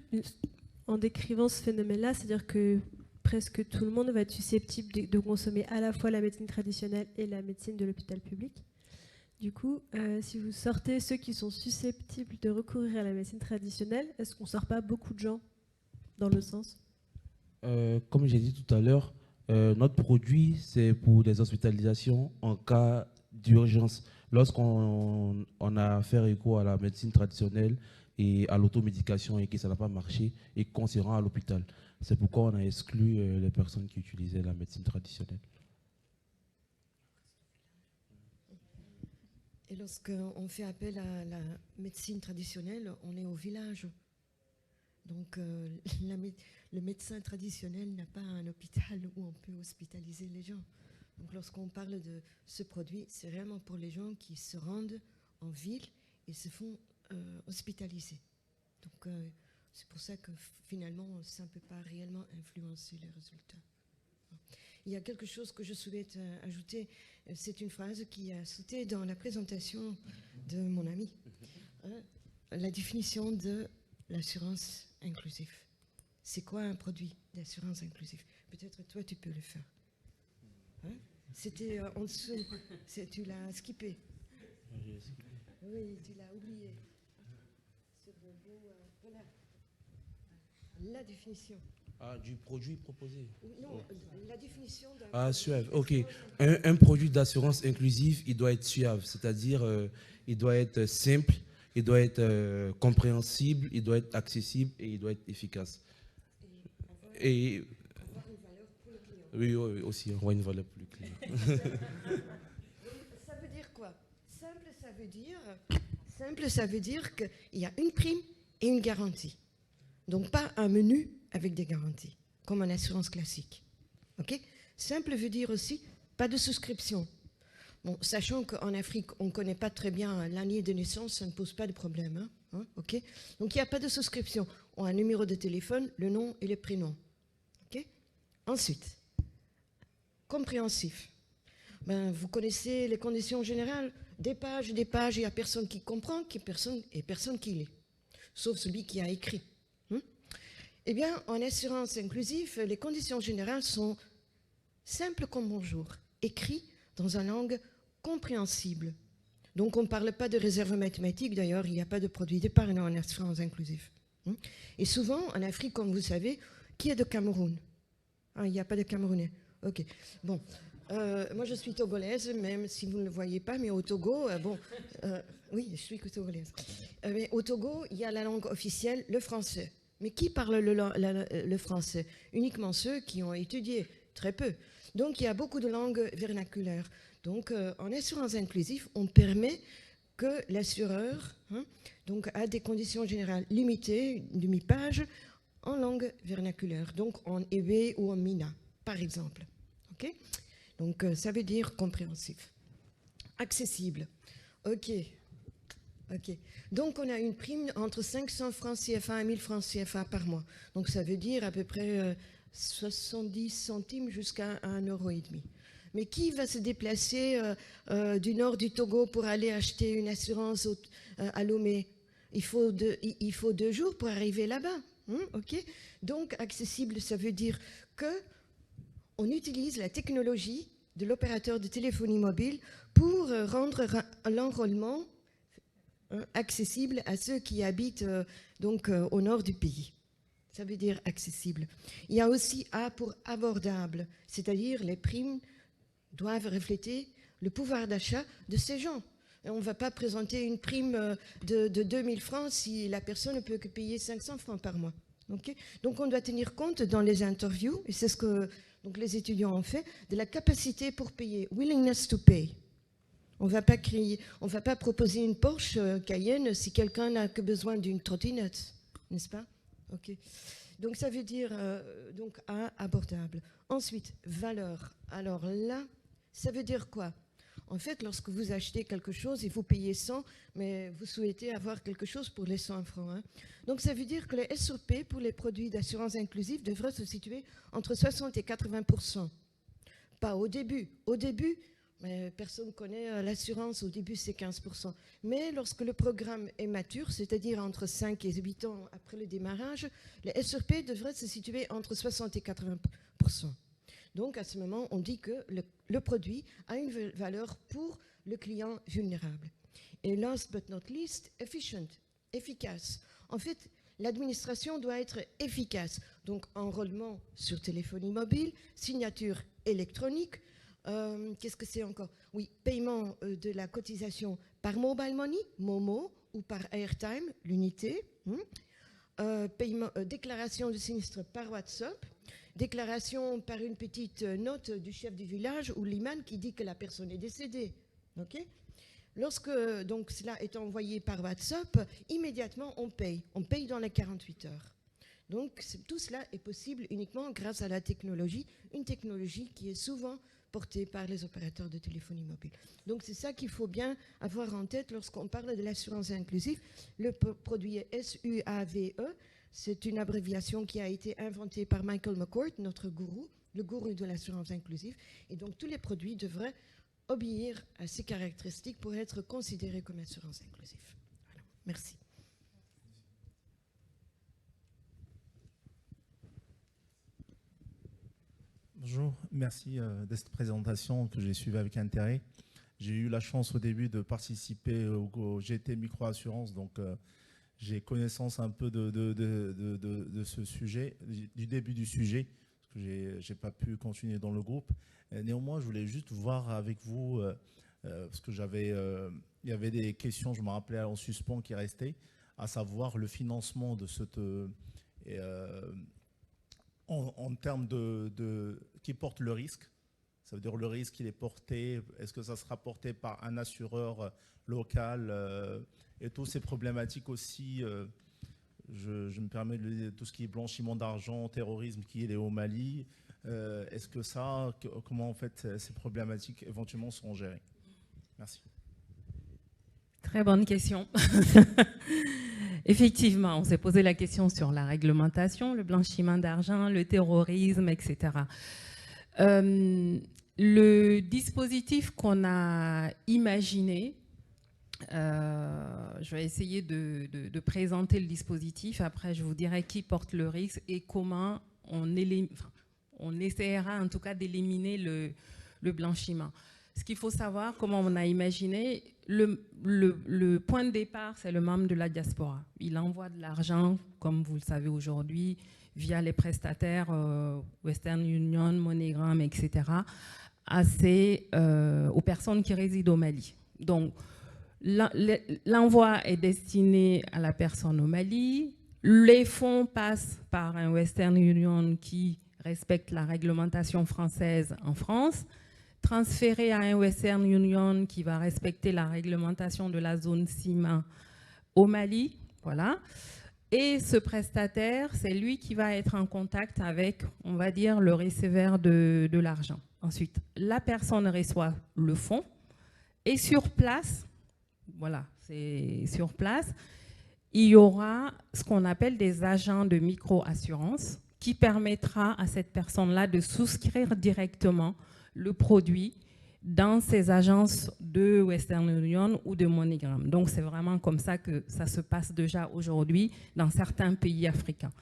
en décrivant ce phénomène-là, c'est-à-dire que presque tout le monde va être susceptible de consommer à la fois la médecine traditionnelle et la médecine de l'hôpital public. Du coup, si vous sortez ceux qui sont susceptibles de recourir à la médecine traditionnelle, est-ce qu'on ne sort pas beaucoup de gens dans le sens? Comme j'ai dit tout à l'heure, notre produit, c'est pour des hospitalisations en cas d'urgence. Lorsqu'on a fait recours à la médecine traditionnelle et à l'automédication et que ça n'a pas marché et qu'on se rend à l'hôpital. C'est pourquoi on a exclu les personnes qui utilisaient la médecine traditionnelle. Et lorsqu'on fait appel à la médecine traditionnelle, on est au village. Donc le médecin traditionnel n'a pas un hôpital où on peut hospitaliser les gens. Donc lorsqu'on parle de ce produit, c'est vraiment pour les gens qui se rendent en ville et se font hospitaliser. Donc c'est pour ça que finalement ça ne peut pas réellement influencer les résultats. Il y a quelque chose que je souhaite ajouter, c'est une phrase qui a sauté dans la présentation de mon ami. La définition de l'assurance inclusive. C'est quoi un produit d'assurance inclusive? Peut-être toi tu peux le faire. C'était en dessous, tu l'as skippé. Oui, tu l'as oublié. Voilà. La définition. Ah, du produit proposé. Non, la définition d'un... Ah, suave, ok. Un produit d'assurance inclusive, il doit être suave, c'est-à-dire il doit être simple, il doit être compréhensible, il doit être accessible et il doit être efficace. Et avoir une valeur pour le client. Oui, aussi, avoir une valeur pour le client. Ça veut dire quoi? Simple, ça veut dire qu'il y a une prime et une garantie. Donc pas un menu avec des garanties, comme en assurance classique. Okay? Simple veut dire aussi pas de souscription. Bon, sachant qu'en Afrique, on ne connaît pas très bien l'année de naissance, ça ne pose pas de problème. Okay? Donc il n'y a pas de souscription. On a un numéro de téléphone, le nom et le prénom. Okay? Ensuite, compréhensif. Vous connaissez les conditions générales, des pages, il n'y a personne qui comprend et personne qui lit, sauf celui qui a écrit. Eh bien, en assurance inclusive, les conditions générales sont simples comme bonjour, écrits dans une langue compréhensible. Donc, on ne parle pas de réserve mathématique, d'ailleurs, il n'y a pas de produit d'épargne en assurance inclusive. Et souvent, en Afrique, comme vous savez, qui est de Cameroun? Il n'y a pas de Camerounais. Ok. Bon. Moi, je suis togolaise, même si vous ne le voyez pas, mais au Togo, oui, je suis togolaise. Mais au Togo, il y a la langue officielle, le français. Mais qui parle le français? Uniquement ceux qui ont étudié, très peu. Donc, il y a beaucoup de langues vernaculaires. Donc, en assurance inclusive, on permet que l'assureur a des conditions générales limitées, une demi-page, en langue vernaculaire, donc en Ewe ou en Mina, par exemple. Okay? Donc, ça veut dire compréhensif. Accessible. OK. Donc, on a une prime entre 500 francs CFA et 1000 francs CFA par mois. Donc, ça veut dire à peu près 70 centimes jusqu'à 1,5 €. Mais qui va se déplacer du nord du Togo pour aller acheter une assurance à Lomé? Il faut 2 jours pour arriver là-bas. OK. Donc, accessible, ça veut dire qu'on utilise la technologie de l'opérateur de téléphonie mobile pour rendre l'enrôlement hein, accessible à ceux qui habitent donc, au nord du pays. Ça veut dire accessible. Il y a aussi A pour abordable, c'est-à-dire les primes doivent refléter le pouvoir d'achat de ces gens. Et on ne va pas présenter une prime de 2000 francs si la personne ne peut que payer 500 francs par mois. Okay? Donc on doit tenir compte dans les interviews, et c'est ce que donc, les étudiants ont fait, de la capacité pour payer, willingness to pay. On ne va pas proposer une Porsche Cayenne si quelqu'un n'a que besoin d'une trottinette, n'est-ce pas? Okay. Donc ça veut dire donc A, abordable. Ensuite, valeur. Alors là, ça veut dire quoi? En fait, lorsque vous achetez quelque chose et vous payez 100, mais vous souhaitez avoir quelque chose pour les 100 francs. Hein. Donc ça veut dire que les SOP pour les produits d'assurance inclusive devraient se situer entre 60 et 80%. Pas au début. Au début, mais personne ne connaît l'assurance, au début c'est 15%. Mais lorsque le programme est mature, c'est-à-dire entre 5 et 8 ans après le démarrage, les SOP devraient se situer entre 60 et 80%. Donc, à ce moment, on dit que le produit a une valeur pour le client vulnérable. Et last but not least, efficient, efficace. En fait, l'administration doit être efficace. Donc, enrôlement sur téléphonie mobile, signature électronique. Qu'est-ce que c'est encore? Oui, paiement de la cotisation par mobile money, Momo, ou par airtime, l'unité. Déclaration de sinistre par WhatsApp. Déclaration par une petite note du chef du village ou l'imam qui dit que la personne est décédée. Okay? Lorsque donc, cela est envoyé par WhatsApp, immédiatement on paye. On paye dans les 48 heures. Donc tout cela est possible uniquement grâce à la technologie, une technologie qui est souvent portée par les opérateurs de téléphonie mobile. Donc c'est ça qu'il faut bien avoir en tête lorsqu'on parle de l'assurance inclusive. Le produit est SUAVE. C'est une abréviation qui a été inventée par Michael McCourt, notre gourou, le gourou de l'assurance inclusive. Et donc, tous les produits devraient obéir à ces caractéristiques pour être considérés comme assurance inclusive. Voilà. Merci. Bonjour, merci de cette présentation que j'ai suivie avec intérêt. J'ai eu la chance au début de participer au GT Microassurance, donc j'ai connaissance un peu de ce sujet, du début du sujet, parce que je n'ai pas pu continuer dans le groupe. Néanmoins, je voulais juste voir avec vous, parce que il y avait des questions, je me rappelais en suspens qui restaient, à savoir le financement de cette... en termes qui porte le risque. Ça veut dire le risque, il est porté, est-ce que ça sera porté par un assureur local et toutes ces problématiques aussi, je me permets de dire tout ce qui est blanchiment d'argent, terrorisme qui est au Mali, est-ce que comment en fait ces problématiques éventuellement seront gérées? Merci. Très bonne question. Effectivement, on s'est posé la question sur la réglementation, le blanchiment d'argent, le terrorisme, etc. Le dispositif qu'on a imaginé, je vais essayer de présenter le dispositif, après je vous dirai qui porte le risque et comment on essaiera en tout cas d'éliminer le blanchiment. Ce qu'il faut savoir, comment on a imaginé, le point de départ, c'est le membre de la diaspora. Il envoie de l'argent, comme vous le savez aujourd'hui, via les prestataires Western Union, MoneyGram, etc., aux personnes qui résident au Mali. Donc, l'envoi est destiné à la personne au Mali. Les fonds passent par un Western Union qui respecte la réglementation française en France, transféré à un Western Union qui va respecter la réglementation de la zone CIMA au Mali. Voilà. Et ce prestataire, c'est lui qui va être en contact avec, on va dire, le receveur de l'argent. Ensuite, la personne reçoit le fonds et sur place, voilà, c'est sur place, il y aura ce qu'on appelle des agents de micro-assurance qui permettra à cette personne-là de souscrire directement le produit dans ces agences de Western Union ou de MoneyGram. Donc, c'est vraiment comme ça que ça se passe déjà aujourd'hui dans certains pays africains.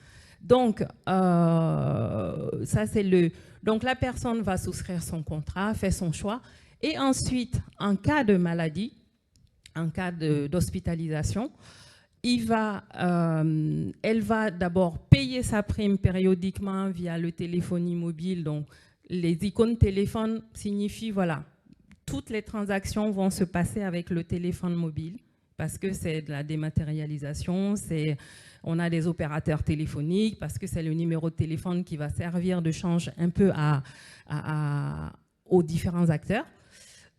Donc, ça c'est donc la personne va souscrire son contrat, fait son choix, et ensuite, en cas de maladie, en cas d'hospitalisation. Elle va d'abord payer sa prime périodiquement via le téléphonie mobile. Donc, les icônes téléphone signifient, voilà, toutes les transactions vont se passer avec le téléphone mobile parce que c'est de la dématérialisation, on a des opérateurs téléphoniques parce que c'est le numéro de téléphone qui va servir de change un peu aux différents acteurs.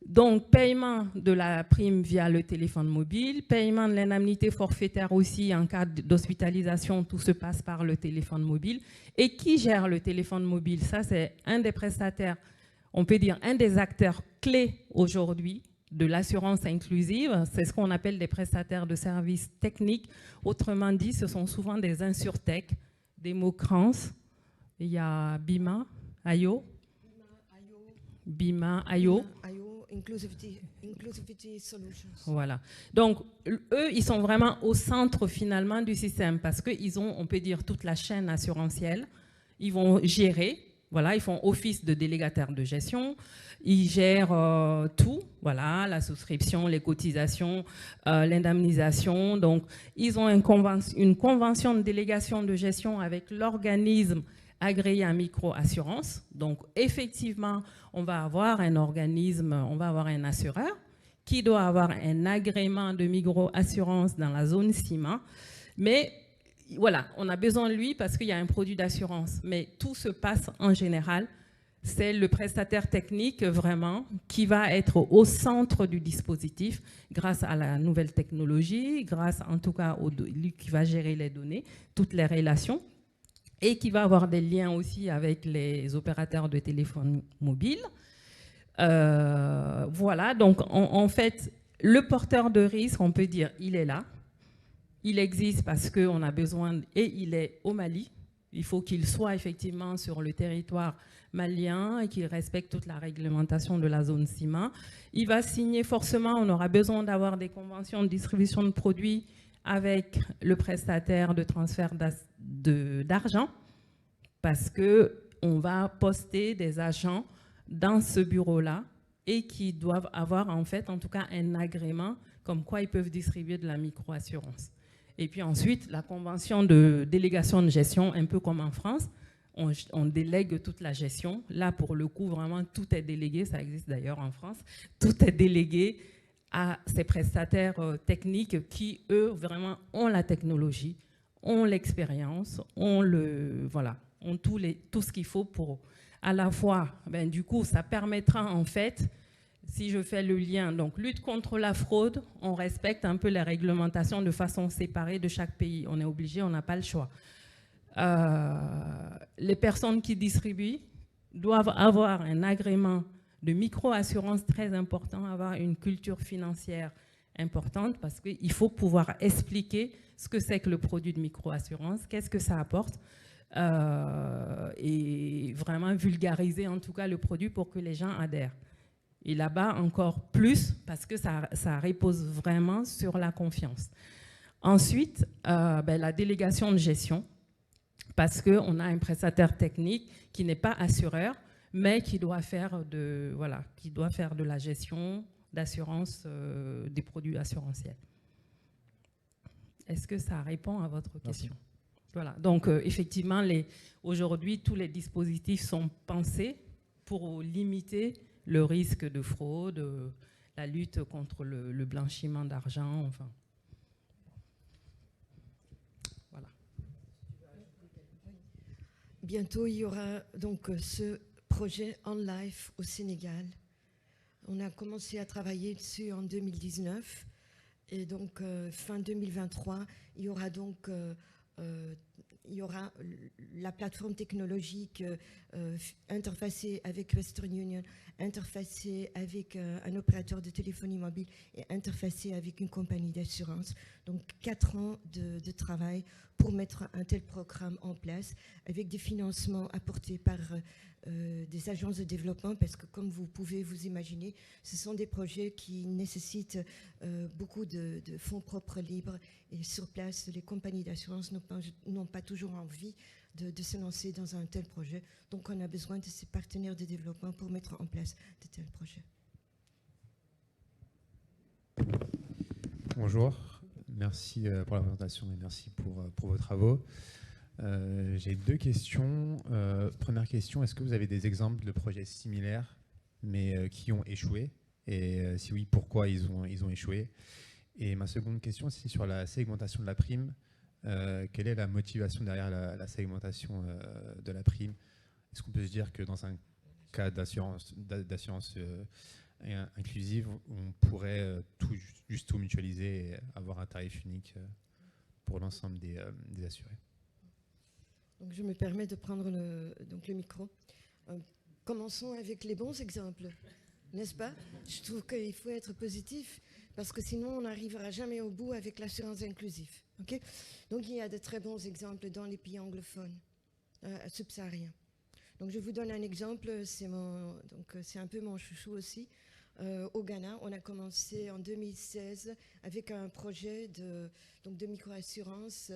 Donc, paiement de la prime via le téléphone mobile, paiement de l'indemnité forfaitaire aussi en cas d'hospitalisation, tout se passe par le téléphone mobile. Et qui gère le téléphone mobile? Ça, c'est un des prestataires, on peut dire un des acteurs clés aujourd'hui de l'assurance inclusive. C'est ce qu'on appelle des prestataires de services techniques. Autrement dit, ce sont souvent des insurtech, des Mocrans. Il y a Bima, Ayo. Bima, Ayo. Inclusivity Solutions. Voilà. Donc, eux, ils sont vraiment au centre finalement du système parce qu'ils ont, on peut dire, toute la chaîne assurantielle. Ils vont gérer, voilà, ils font office de délégataire de gestion. Ils gèrent tout, voilà, la souscription, les cotisations, l'indemnisation. Donc, ils ont une convention de délégation de gestion avec l'organisme agréé à micro-assurance. Donc, effectivement, on va avoir un organisme, on va avoir un assureur qui doit avoir un agrément de micro-assurance dans la zone CIMA. Mais voilà, on a besoin de lui parce qu'il y a un produit d'assurance. Mais tout se passe en général. C'est le prestataire technique vraiment qui va être au centre du dispositif grâce à la nouvelle technologie, grâce en tout cas lui qui va gérer les données, toutes les relations, et qui va avoir des liens aussi avec les opérateurs de téléphone mobile. Voilà, donc en fait, le porteur de risque, on peut dire, il est là. Il existe parce qu'on a besoin, et il est au Mali. Il faut qu'il soit effectivement sur le territoire malien et qu'il respecte toute la réglementation de la zone CIMA. Il va signer forcément, on aura besoin d'avoir des conventions de distribution de produits avec le prestataire de transfert d'argent parce qu'on va poster des agents dans ce bureau-là et qui doivent avoir en fait, en tout cas, un agrément comme quoi ils peuvent distribuer de la micro-assurance. Et puis ensuite, la convention de délégation de gestion, un peu comme en France, on délègue toute la gestion. Là, pour le coup, vraiment, tout est délégué, ça existe d'ailleurs en France, tout est délégué à ces prestataires techniques qui, eux, vraiment ont la technologie, ont l'expérience, ont tout ce qu'il faut pour, à la fois, du coup, ça permettra en fait, si je fais le lien, donc lutte contre la fraude, on respecte un peu les réglementations de façon séparée de chaque pays. On est obligé, on n'a pas le choix. Les personnes qui distribuent doivent avoir un agrément de micro-assurance très important, avoir une culture financière importante parce qu'il faut pouvoir expliquer ce que c'est que le produit de micro-assurance, qu'est-ce que ça apporte et vraiment vulgariser en tout cas le produit pour que les gens adhèrent. Et là-bas encore plus parce que ça repose vraiment sur la confiance. Ensuite, la délégation de gestion parce qu'on a un prestataire technique qui n'est pas assureur mais qui doit faire de la gestion d'assurance des produits assurantiels. Est-ce que ça répond à votre question? Merci. Voilà. Donc, effectivement, aujourd'hui, tous les dispositifs sont pensés pour limiter le risque de fraude, la lutte contre le blanchiment d'argent, enfin. Voilà. Bientôt, il y aura donc ce projet On Life au Sénégal. On a commencé à travailler dessus en 2019 et donc fin 2023, il y aura donc la plateforme technologique interfacée avec Western Union, interfacée avec un opérateur de téléphonie mobile et interfacée avec une compagnie d'assurance. Donc 4 ans de travail pour mettre un tel programme en place avec des financements apportés par des agences de développement parce que comme vous pouvez vous imaginer, ce sont des projets qui nécessitent beaucoup de fonds propres libres et sur place, les compagnies d'assurance n'ont pas toujours envie de se lancer dans un tel projet. Donc on a besoin de ces partenaires de développement pour mettre en place de tels projets. Bonjour, merci pour la présentation et merci pour vos travaux. J'ai 2 questions. Première question, est-ce que vous avez des exemples de projets similaires mais qui ont échoué? Et si oui, pourquoi ils ont échoué? Et ma seconde question, c'est sur la segmentation de la prime. Quelle est la motivation derrière la segmentation de la prime? Est-ce qu'on peut se dire que dans un cas d'assurance inclusive, on pourrait juste tout mutualiser et avoir un tarif unique pour l'ensemble des assurés? Donc, je me permets de prendre le micro. Commençons avec les bons exemples, n'est-ce pas? Je trouve qu'il faut être positif parce que sinon on n'arrivera jamais au bout avec l'assurance inclusive. Okay? Donc il y a de très bons exemples dans les pays anglophones, subsahariens. Donc je vous donne un exemple, c'est un peu mon chouchou aussi. Au Ghana, on a commencé en 2016 avec un projet de microassurance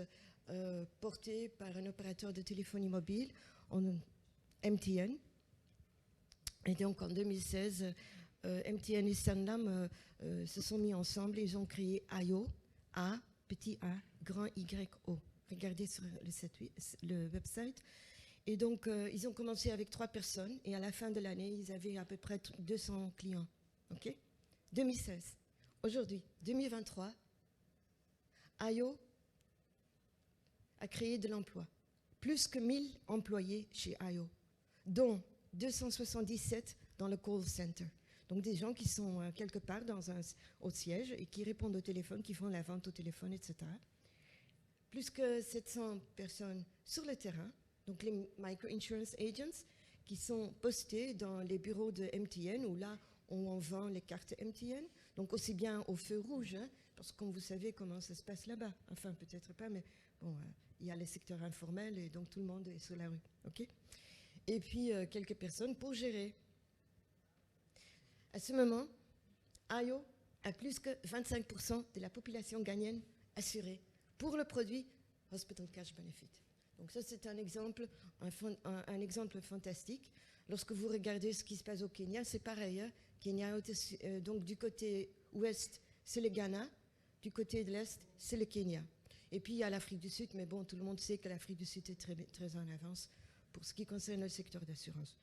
porté par un opérateur de téléphonie mobile, MTN. Et donc en 2016, MTN et Sanlam se sont mis ensemble et ils ont créé IO, A, petit a, grand Y-O. Regardez sur le website. Et donc ils ont commencé avec 3 personnes et à la fin de l'année, ils avaient à peu près 200 clients. OK? 2016. Aujourd'hui, 2023, IO a créé de l'emploi. Plus que 1000 employés chez IO, dont 277 dans le call center. Donc des gens qui sont quelque part au siège et qui répondent au téléphone, qui font la vente au téléphone, etc. Plus que 700 personnes sur le terrain, donc les micro-insurance agents, qui sont postés dans les bureaux de MTN, où là, on vend les cartes MTN, donc aussi bien au feu rouge, hein, parce que vous savez comment ça se passe là-bas. Enfin, peut-être pas, mais bon, il y a les secteurs informels et donc tout le monde est sur la rue. OK? Et puis, quelques personnes pour gérer. À ce moment, IO a plus que 25% de la population ghanéenne assurée pour le produit Hospital Cash Benefit. Donc ça, c'est un exemple fantastique. Lorsque vous regardez ce qui se passe au Kenya, c'est pareil. Hein. Kenya, donc du côté ouest, c'est le Ghana. Du côté de l'est, c'est le Kenya. Et puis, il y a l'Afrique du Sud. Mais bon, tout le monde sait que l'Afrique du Sud est très, très en avance pour ce qui concerne le secteur d'assurance.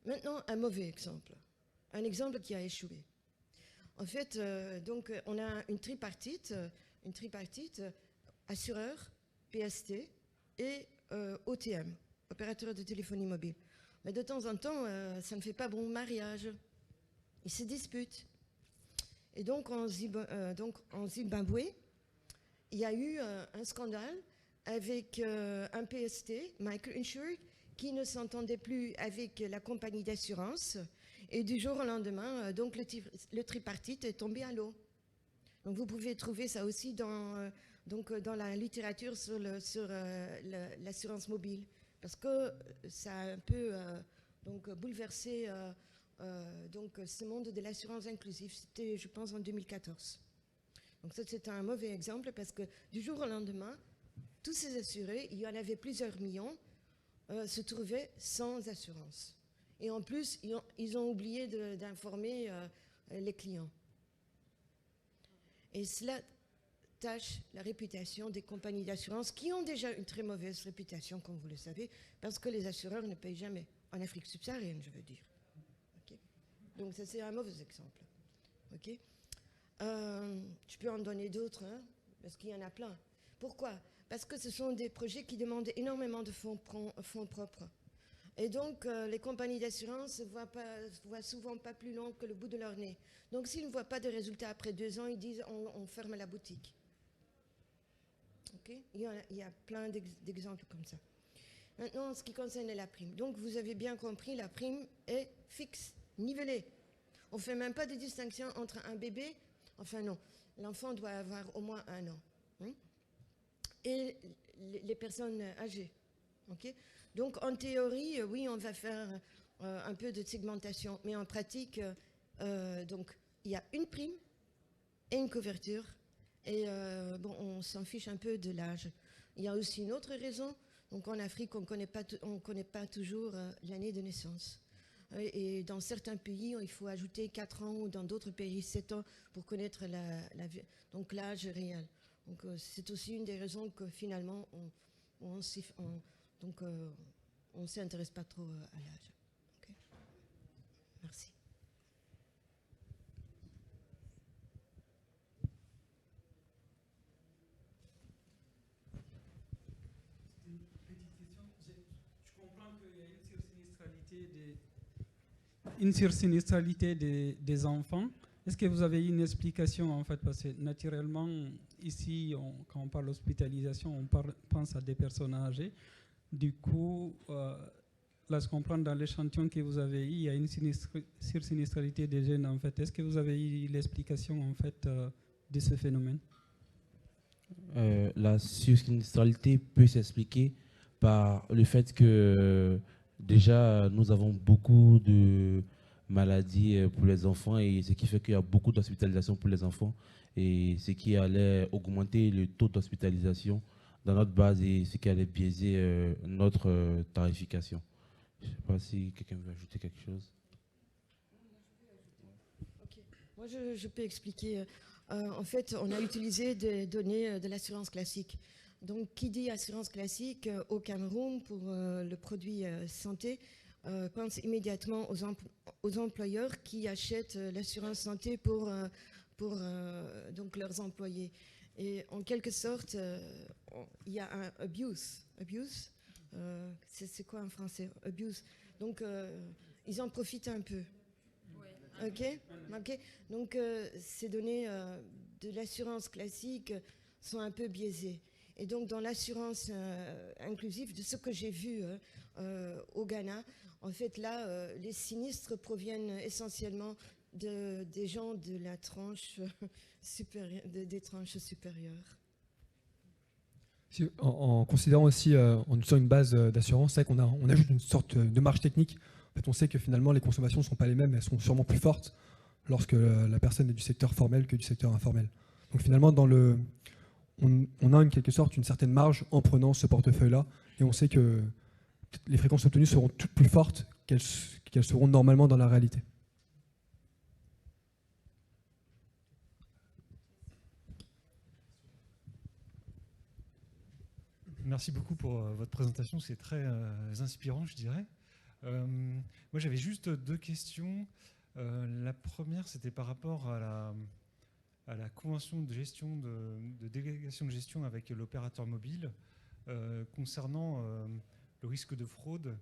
Maintenant, un mauvais exemple. Un exemple qui a échoué. En fait, donc, on a une tripartite assureur, PST et OTM, opérateur de téléphonie mobile. Mais de temps en temps, ça ne fait pas bon mariage. Ils se disputent. Et donc, en Zimbabwe, il y a eu un scandale avec un PST, Micro-Insured, qui ne s'entendait plus avec la compagnie d'assurance. Et du jour au lendemain, donc le tripartite est tombé à l'eau. Donc vous pouvez trouver ça aussi dans la littérature sur l'assurance mobile. Parce que ça a un peu bouleversé ce monde de l'assurance inclusive. C'était, je pense, en 2014. Donc ça, c'est un mauvais exemple parce que du jour au lendemain, tous ces assurés, il y en avait plusieurs millions, se trouvaient sans assurance. Et en plus, ils ont oublié d'informer les clients. Et cela tâche la réputation des compagnies d'assurance qui ont déjà une très mauvaise réputation, comme vous le savez, parce que les assureurs ne payent jamais. En Afrique subsaharienne, je veux dire. Okay. Donc ça, c'est un mauvais exemple. Okay. Je peux en donner d'autres, hein, parce qu'il y en a plein. Pourquoi? Parce que ce sont des projets qui demandent énormément de fonds propres. Et donc, les compagnies d'assurance ne voient souvent pas plus long que le bout de leur nez. Donc, s'ils ne voient pas de résultats après 2 ans, ils disent on ferme la boutique. Okay? Il y a plein d'exemples comme ça. Maintenant, en ce qui concerne la prime. Donc, vous avez bien compris, la prime est fixe, nivelée. On ne fait même pas de distinction entre un bébé, enfin non, l'enfant doit avoir au moins 1 an. Hein? Et les personnes âgées. Okay? Donc, en théorie, oui, on va faire un peu de segmentation, mais en pratique, donc, il y a une prime et une couverture, et on s'en fiche un peu de l'âge. Il y a aussi une autre raison. Donc, en Afrique, on ne connaît pas toujours l'année de naissance. Et dans certains pays, il faut ajouter 4 ans, ou dans d'autres pays 7 ans pour connaître donc l'âge réel. Donc c'est aussi une des raisons que finalement on ne s'intéresse pas trop à l'âge. Okay. Merci. Une sursinistralité des enfants. Est-ce que vous avez une explication en fait? Parce que naturellement, ici, quand on parle d'hospitalisation, on pense à des personnes âgées. Du coup, là, je comprends dans l'échantillon que vous avez eu, il y a une sursinistralité des jeunes en fait. Est-ce que vous avez eu l'explication en fait de ce phénomène? La sursinistralité peut s'expliquer par le fait que déjà nous avons beaucoup de maladies pour les enfants, et ce qui fait qu'il y a beaucoup d'hospitalisation pour les enfants, et ce qui allait augmenter le taux d'hospitalisation dans notre base et ce qui allait biaiser notre tarification. Je ne sais pas si quelqu'un veut ajouter quelque chose. Okay. Moi, je peux expliquer. En fait, on a utilisé des données de l'assurance classique. Donc, qui dit assurance classique au Cameroun pour le produit santé pense immédiatement aux employeurs qui achètent l'assurance santé pour donc leurs employés. Et en quelque sorte, il y a un abuse. Abuse, c'est quoi en français? Abuse. Donc, ils en profitent un peu. Ok. Donc, ces données de l'assurance classique sont un peu biaisées. Et donc, dans l'assurance inclusive, de ce que j'ai vu au Ghana, en fait, là, les sinistres proviennent essentiellement des gens de la tranche supérieure, des tranches supérieures. En considérant aussi, en utilisant une base d'assurance, c'est vrai qu'on ajoute une sorte de marge technique. En fait, on sait que finalement, les consommations ne sont pas les mêmes, elles sont sûrement plus fortes lorsque la personne est du secteur formel que du secteur informel. Donc finalement, on a en quelque sorte une certaine marge en prenant ce portefeuille-là, et on sait que les fréquences obtenues seront toutes plus fortes qu'elles seront normalement dans la réalité. Merci beaucoup pour votre présentation, c'est très inspirant, je dirais. Moi, j'avais juste 2 questions. La première, c'était par rapport à la convention de gestion, de délégation de gestion avec l'opérateur mobile. Concernant le risque de fraude,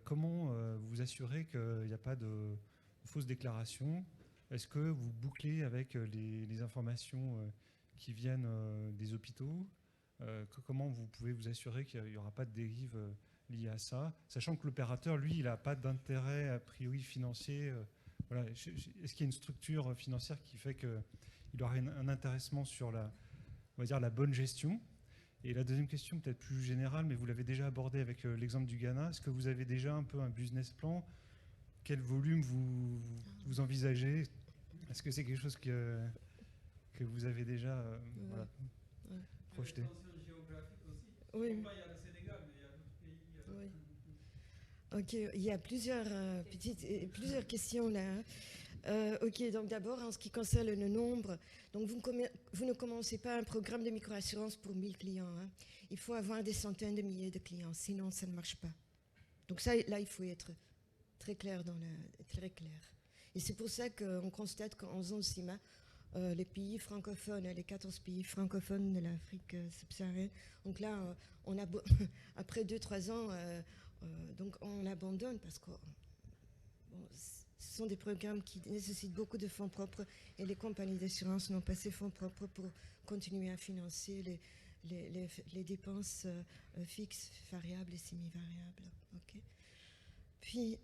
comment vous assurez qu'il n'y a pas de fausses déclarations? Est-ce que vous bouclez avec les informations qui viennent des hôpitaux? Comment vous pouvez vous assurer qu'il n'y aura pas de dérive liée à ça, sachant que l'opérateur, lui, il n'a pas d'intérêt a priori financier. Voilà. Est-ce qu'il y a une structure financière qui fait qu'il aura un intéressement sur on va dire, la bonne gestion? Et la deuxième question, peut-être plus générale, mais vous l'avez déjà abordée avec l'exemple du Ghana. Est-ce que vous avez déjà un peu un business plan? Quel volume vous envisagez? Est-ce que c'est quelque chose que vous avez déjà voilà, projeté? Oui. Oui. Ok, il y a plusieurs questions là. Ok, donc d'abord, en ce qui concerne le nombre, donc vous ne commencez pas un programme de microassurance pour 1000 clients. Hein. Il faut avoir des centaines de milliers de clients, sinon ça ne marche pas. Donc ça, là, il faut être très clair très clair. Et c'est pour ça qu'on constate qu'en zone CIMA, les pays francophones, les 14 pays francophones de l'Afrique subsaharienne, donc là, après 2-3 ans, donc on abandonne parce que ce sont des programmes qui nécessitent beaucoup de fonds propres et les compagnies d'assurance n'ont pas ces fonds propres pour continuer à financer les dépenses fixes, variables et semi-variables. Okay. Puis,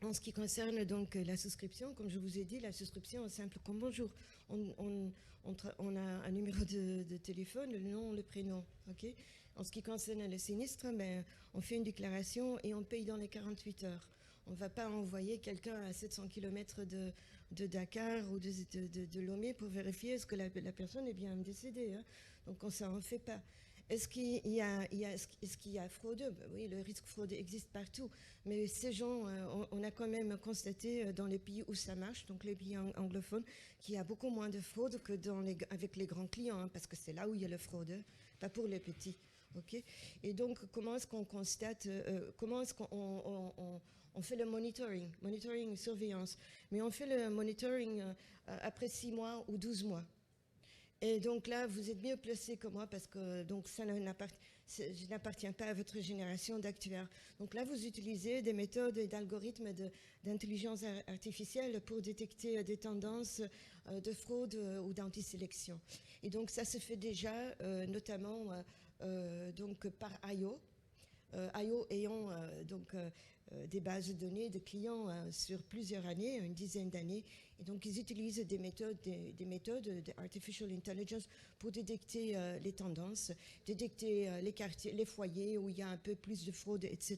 en ce qui concerne donc la souscription, comme je vous ai dit, la souscription est simple comme bonjour. On a un numéro de téléphone, le nom, le prénom. Okay. En ce qui concerne le sinistre, ben, on fait une déclaration et on paye dans les 48 heures. On ne va pas envoyer quelqu'un à 700 km de Dakar ou de Lomé pour vérifier est-ce que la personne est bien décédée. Hein. Donc ça n'en fait pas. Est-ce qu'il y a fraude? Oui, le risque de fraude existe partout. Mais ces gens, on a quand même constaté dans les pays où ça marche, donc les pays anglophones, qu'il y a beaucoup moins de fraude que avec les grands clients, hein, parce que c'est là où il y a le fraudeur, pas pour les petits. Okay. Et donc, comment est-ce qu'on constate, comment est-ce qu'on fait le monitoring, surveillance, mais on fait le monitoring après 6 mois ou 12 mois. Et donc là, vous êtes mieux placé que moi parce que donc ça je n'appartiens pas à votre génération d'actuaires. Donc là, vous utilisez des méthodes et d'algorithmes d'intelligence artificielle pour détecter des tendances de fraude ou d'antisélection. Et donc ça se fait déjà notamment donc par IO. IO ayant donc des bases de données de clients sur plusieurs années, une dizaine d'années. Et donc, ils utilisent des méthodes de artificial intelligence pour détecter les tendances, détecter les quartiers, les foyers où il y a un peu plus de fraude, etc.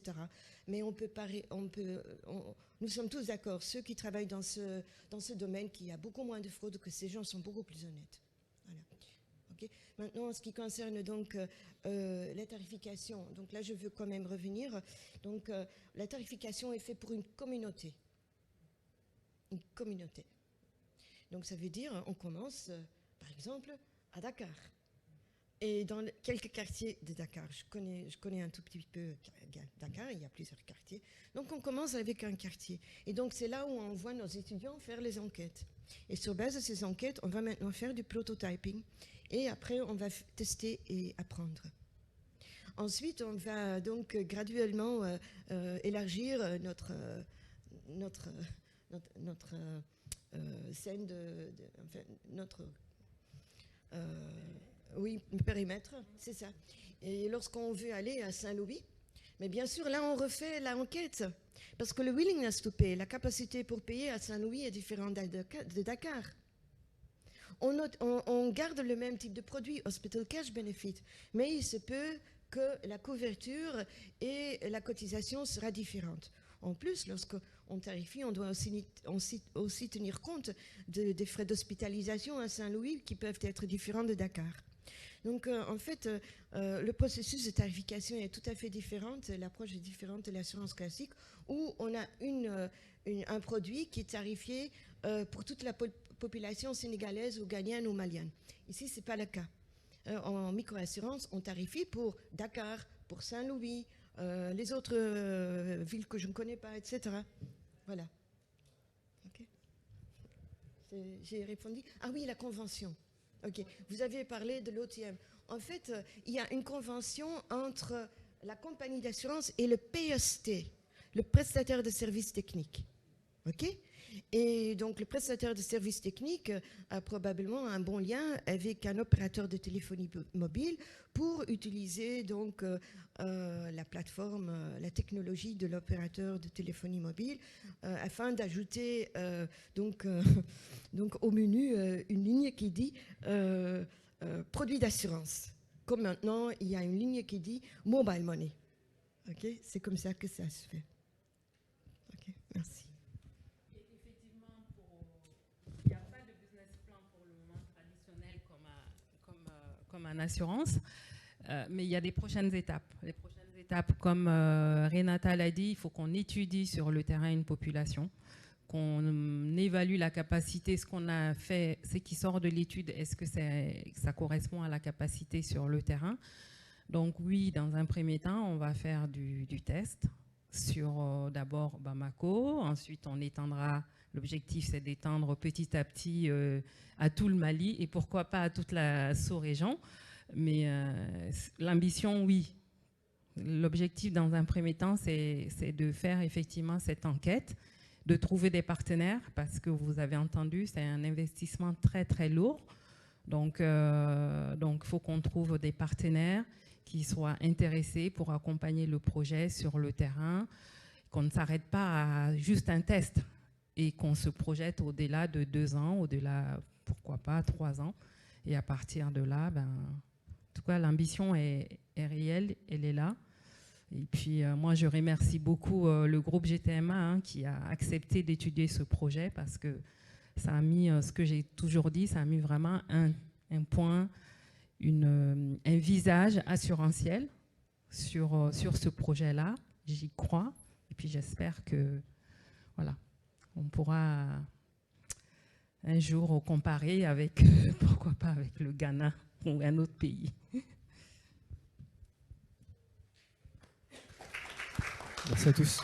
Mais nous sommes tous d'accord, ceux qui travaillent dans ce domaine, qu'il y a beaucoup moins de fraude, que ces gens sont beaucoup plus honnêtes. Voilà. Okay. Maintenant, en ce qui concerne donc la tarification, donc là je veux quand même revenir. Donc la tarification est faite pour une communauté. Une communauté. Donc ça veut dire, on commence par exemple à Dakar. Et dans quelques quartiers de Dakar, je connais un tout petit peu Dakar, il y a plusieurs quartiers. Donc on commence avec un quartier. Et donc c'est là où on envoie nos étudiants faire les enquêtes. Et sur base de ces enquêtes, on va maintenant faire du prototyping. Et après, on va tester et apprendre. Ensuite, on va donc graduellement élargir notre scène enfin, notre périmètre, c'est ça. Et lorsqu'on veut aller à Saint-Louis, mais bien sûr, là, on refait l'enquête. Parce que le willingness to pay, la capacité pour payer à Saint-Louis est différente de Dakar. On garde le même type de produit, Hospital Cash Benefit, mais il se peut que la couverture et la cotisation sera différente. En plus, lorsqu'on tarifie, on doit aussi tenir compte des frais d'hospitalisation à Saint-Louis qui peuvent être différents de Dakar. Donc, en fait, le processus de tarification est tout à fait différent, l'approche est différente de l'assurance classique, où on a un produit qui est tarifié pour toute la population sénégalaise ou ghanéenne ou malienne. Ici, ce n'est pas le cas. En microassurance, on tarifie pour Dakar, pour Saint-Louis, les autres villes que je ne connais pas, etc. Voilà. Okay. J'ai répondu. Ah oui, la convention. Ok. Vous avez parlé de l'OTM. En fait, il y a une convention entre la compagnie d'assurance et le PST, le prestataire de services techniques. Ok. Et donc, le prestataire de services techniques a probablement un bon lien avec un opérateur de téléphonie mobile pour utiliser donc la plateforme, la technologie de l'opérateur de téléphonie mobile afin d'ajouter donc au menu une ligne qui dit produit d'assurance. Comme maintenant, il y a une ligne qui dit mobile money. Okay? C'est comme ça que ça se fait. Ok, merci. Comme en assurance, mais il y a des prochaines étapes. Les prochaines étapes, comme Renata l'a dit, il faut qu'on étudie sur le terrain une population, qu'on évalue la capacité, ce qu'on a fait, ce qui sort de l'étude, est-ce que ça correspond à la capacité sur le terrain. Donc oui, dans un premier temps, on va faire du test sur d'abord Bamako, ensuite on étendra, l'objectif c'est d'étendre petit à petit à tout le Mali et pourquoi pas à toute la sous-région. Mais l'ambition, oui. L'objectif dans un premier temps, c'est de faire effectivement cette enquête, de trouver des partenaires parce que vous avez entendu, c'est un investissement très très lourd. Donc faut qu'on trouve des partenaires qui soient intéressés pour accompagner le projet sur le terrain, qu'on ne s'arrête pas à juste un test et qu'on se projette au-delà de 2 ans, au-delà, pourquoi pas, 3 ans. Et à partir de là, en tout cas, l'ambition est réelle, elle est là. Et puis, moi, je remercie beaucoup le groupe GTMA qui a accepté d'étudier ce projet parce que ça a mis, ce que j'ai toujours dit, ça a mis vraiment un point un visage assurantiel sur ce projet-là. J'y crois. Et puis j'espère que voilà, on pourra un jour comparer avec, pourquoi pas avec le Ghana ou un autre pays. Merci à tous.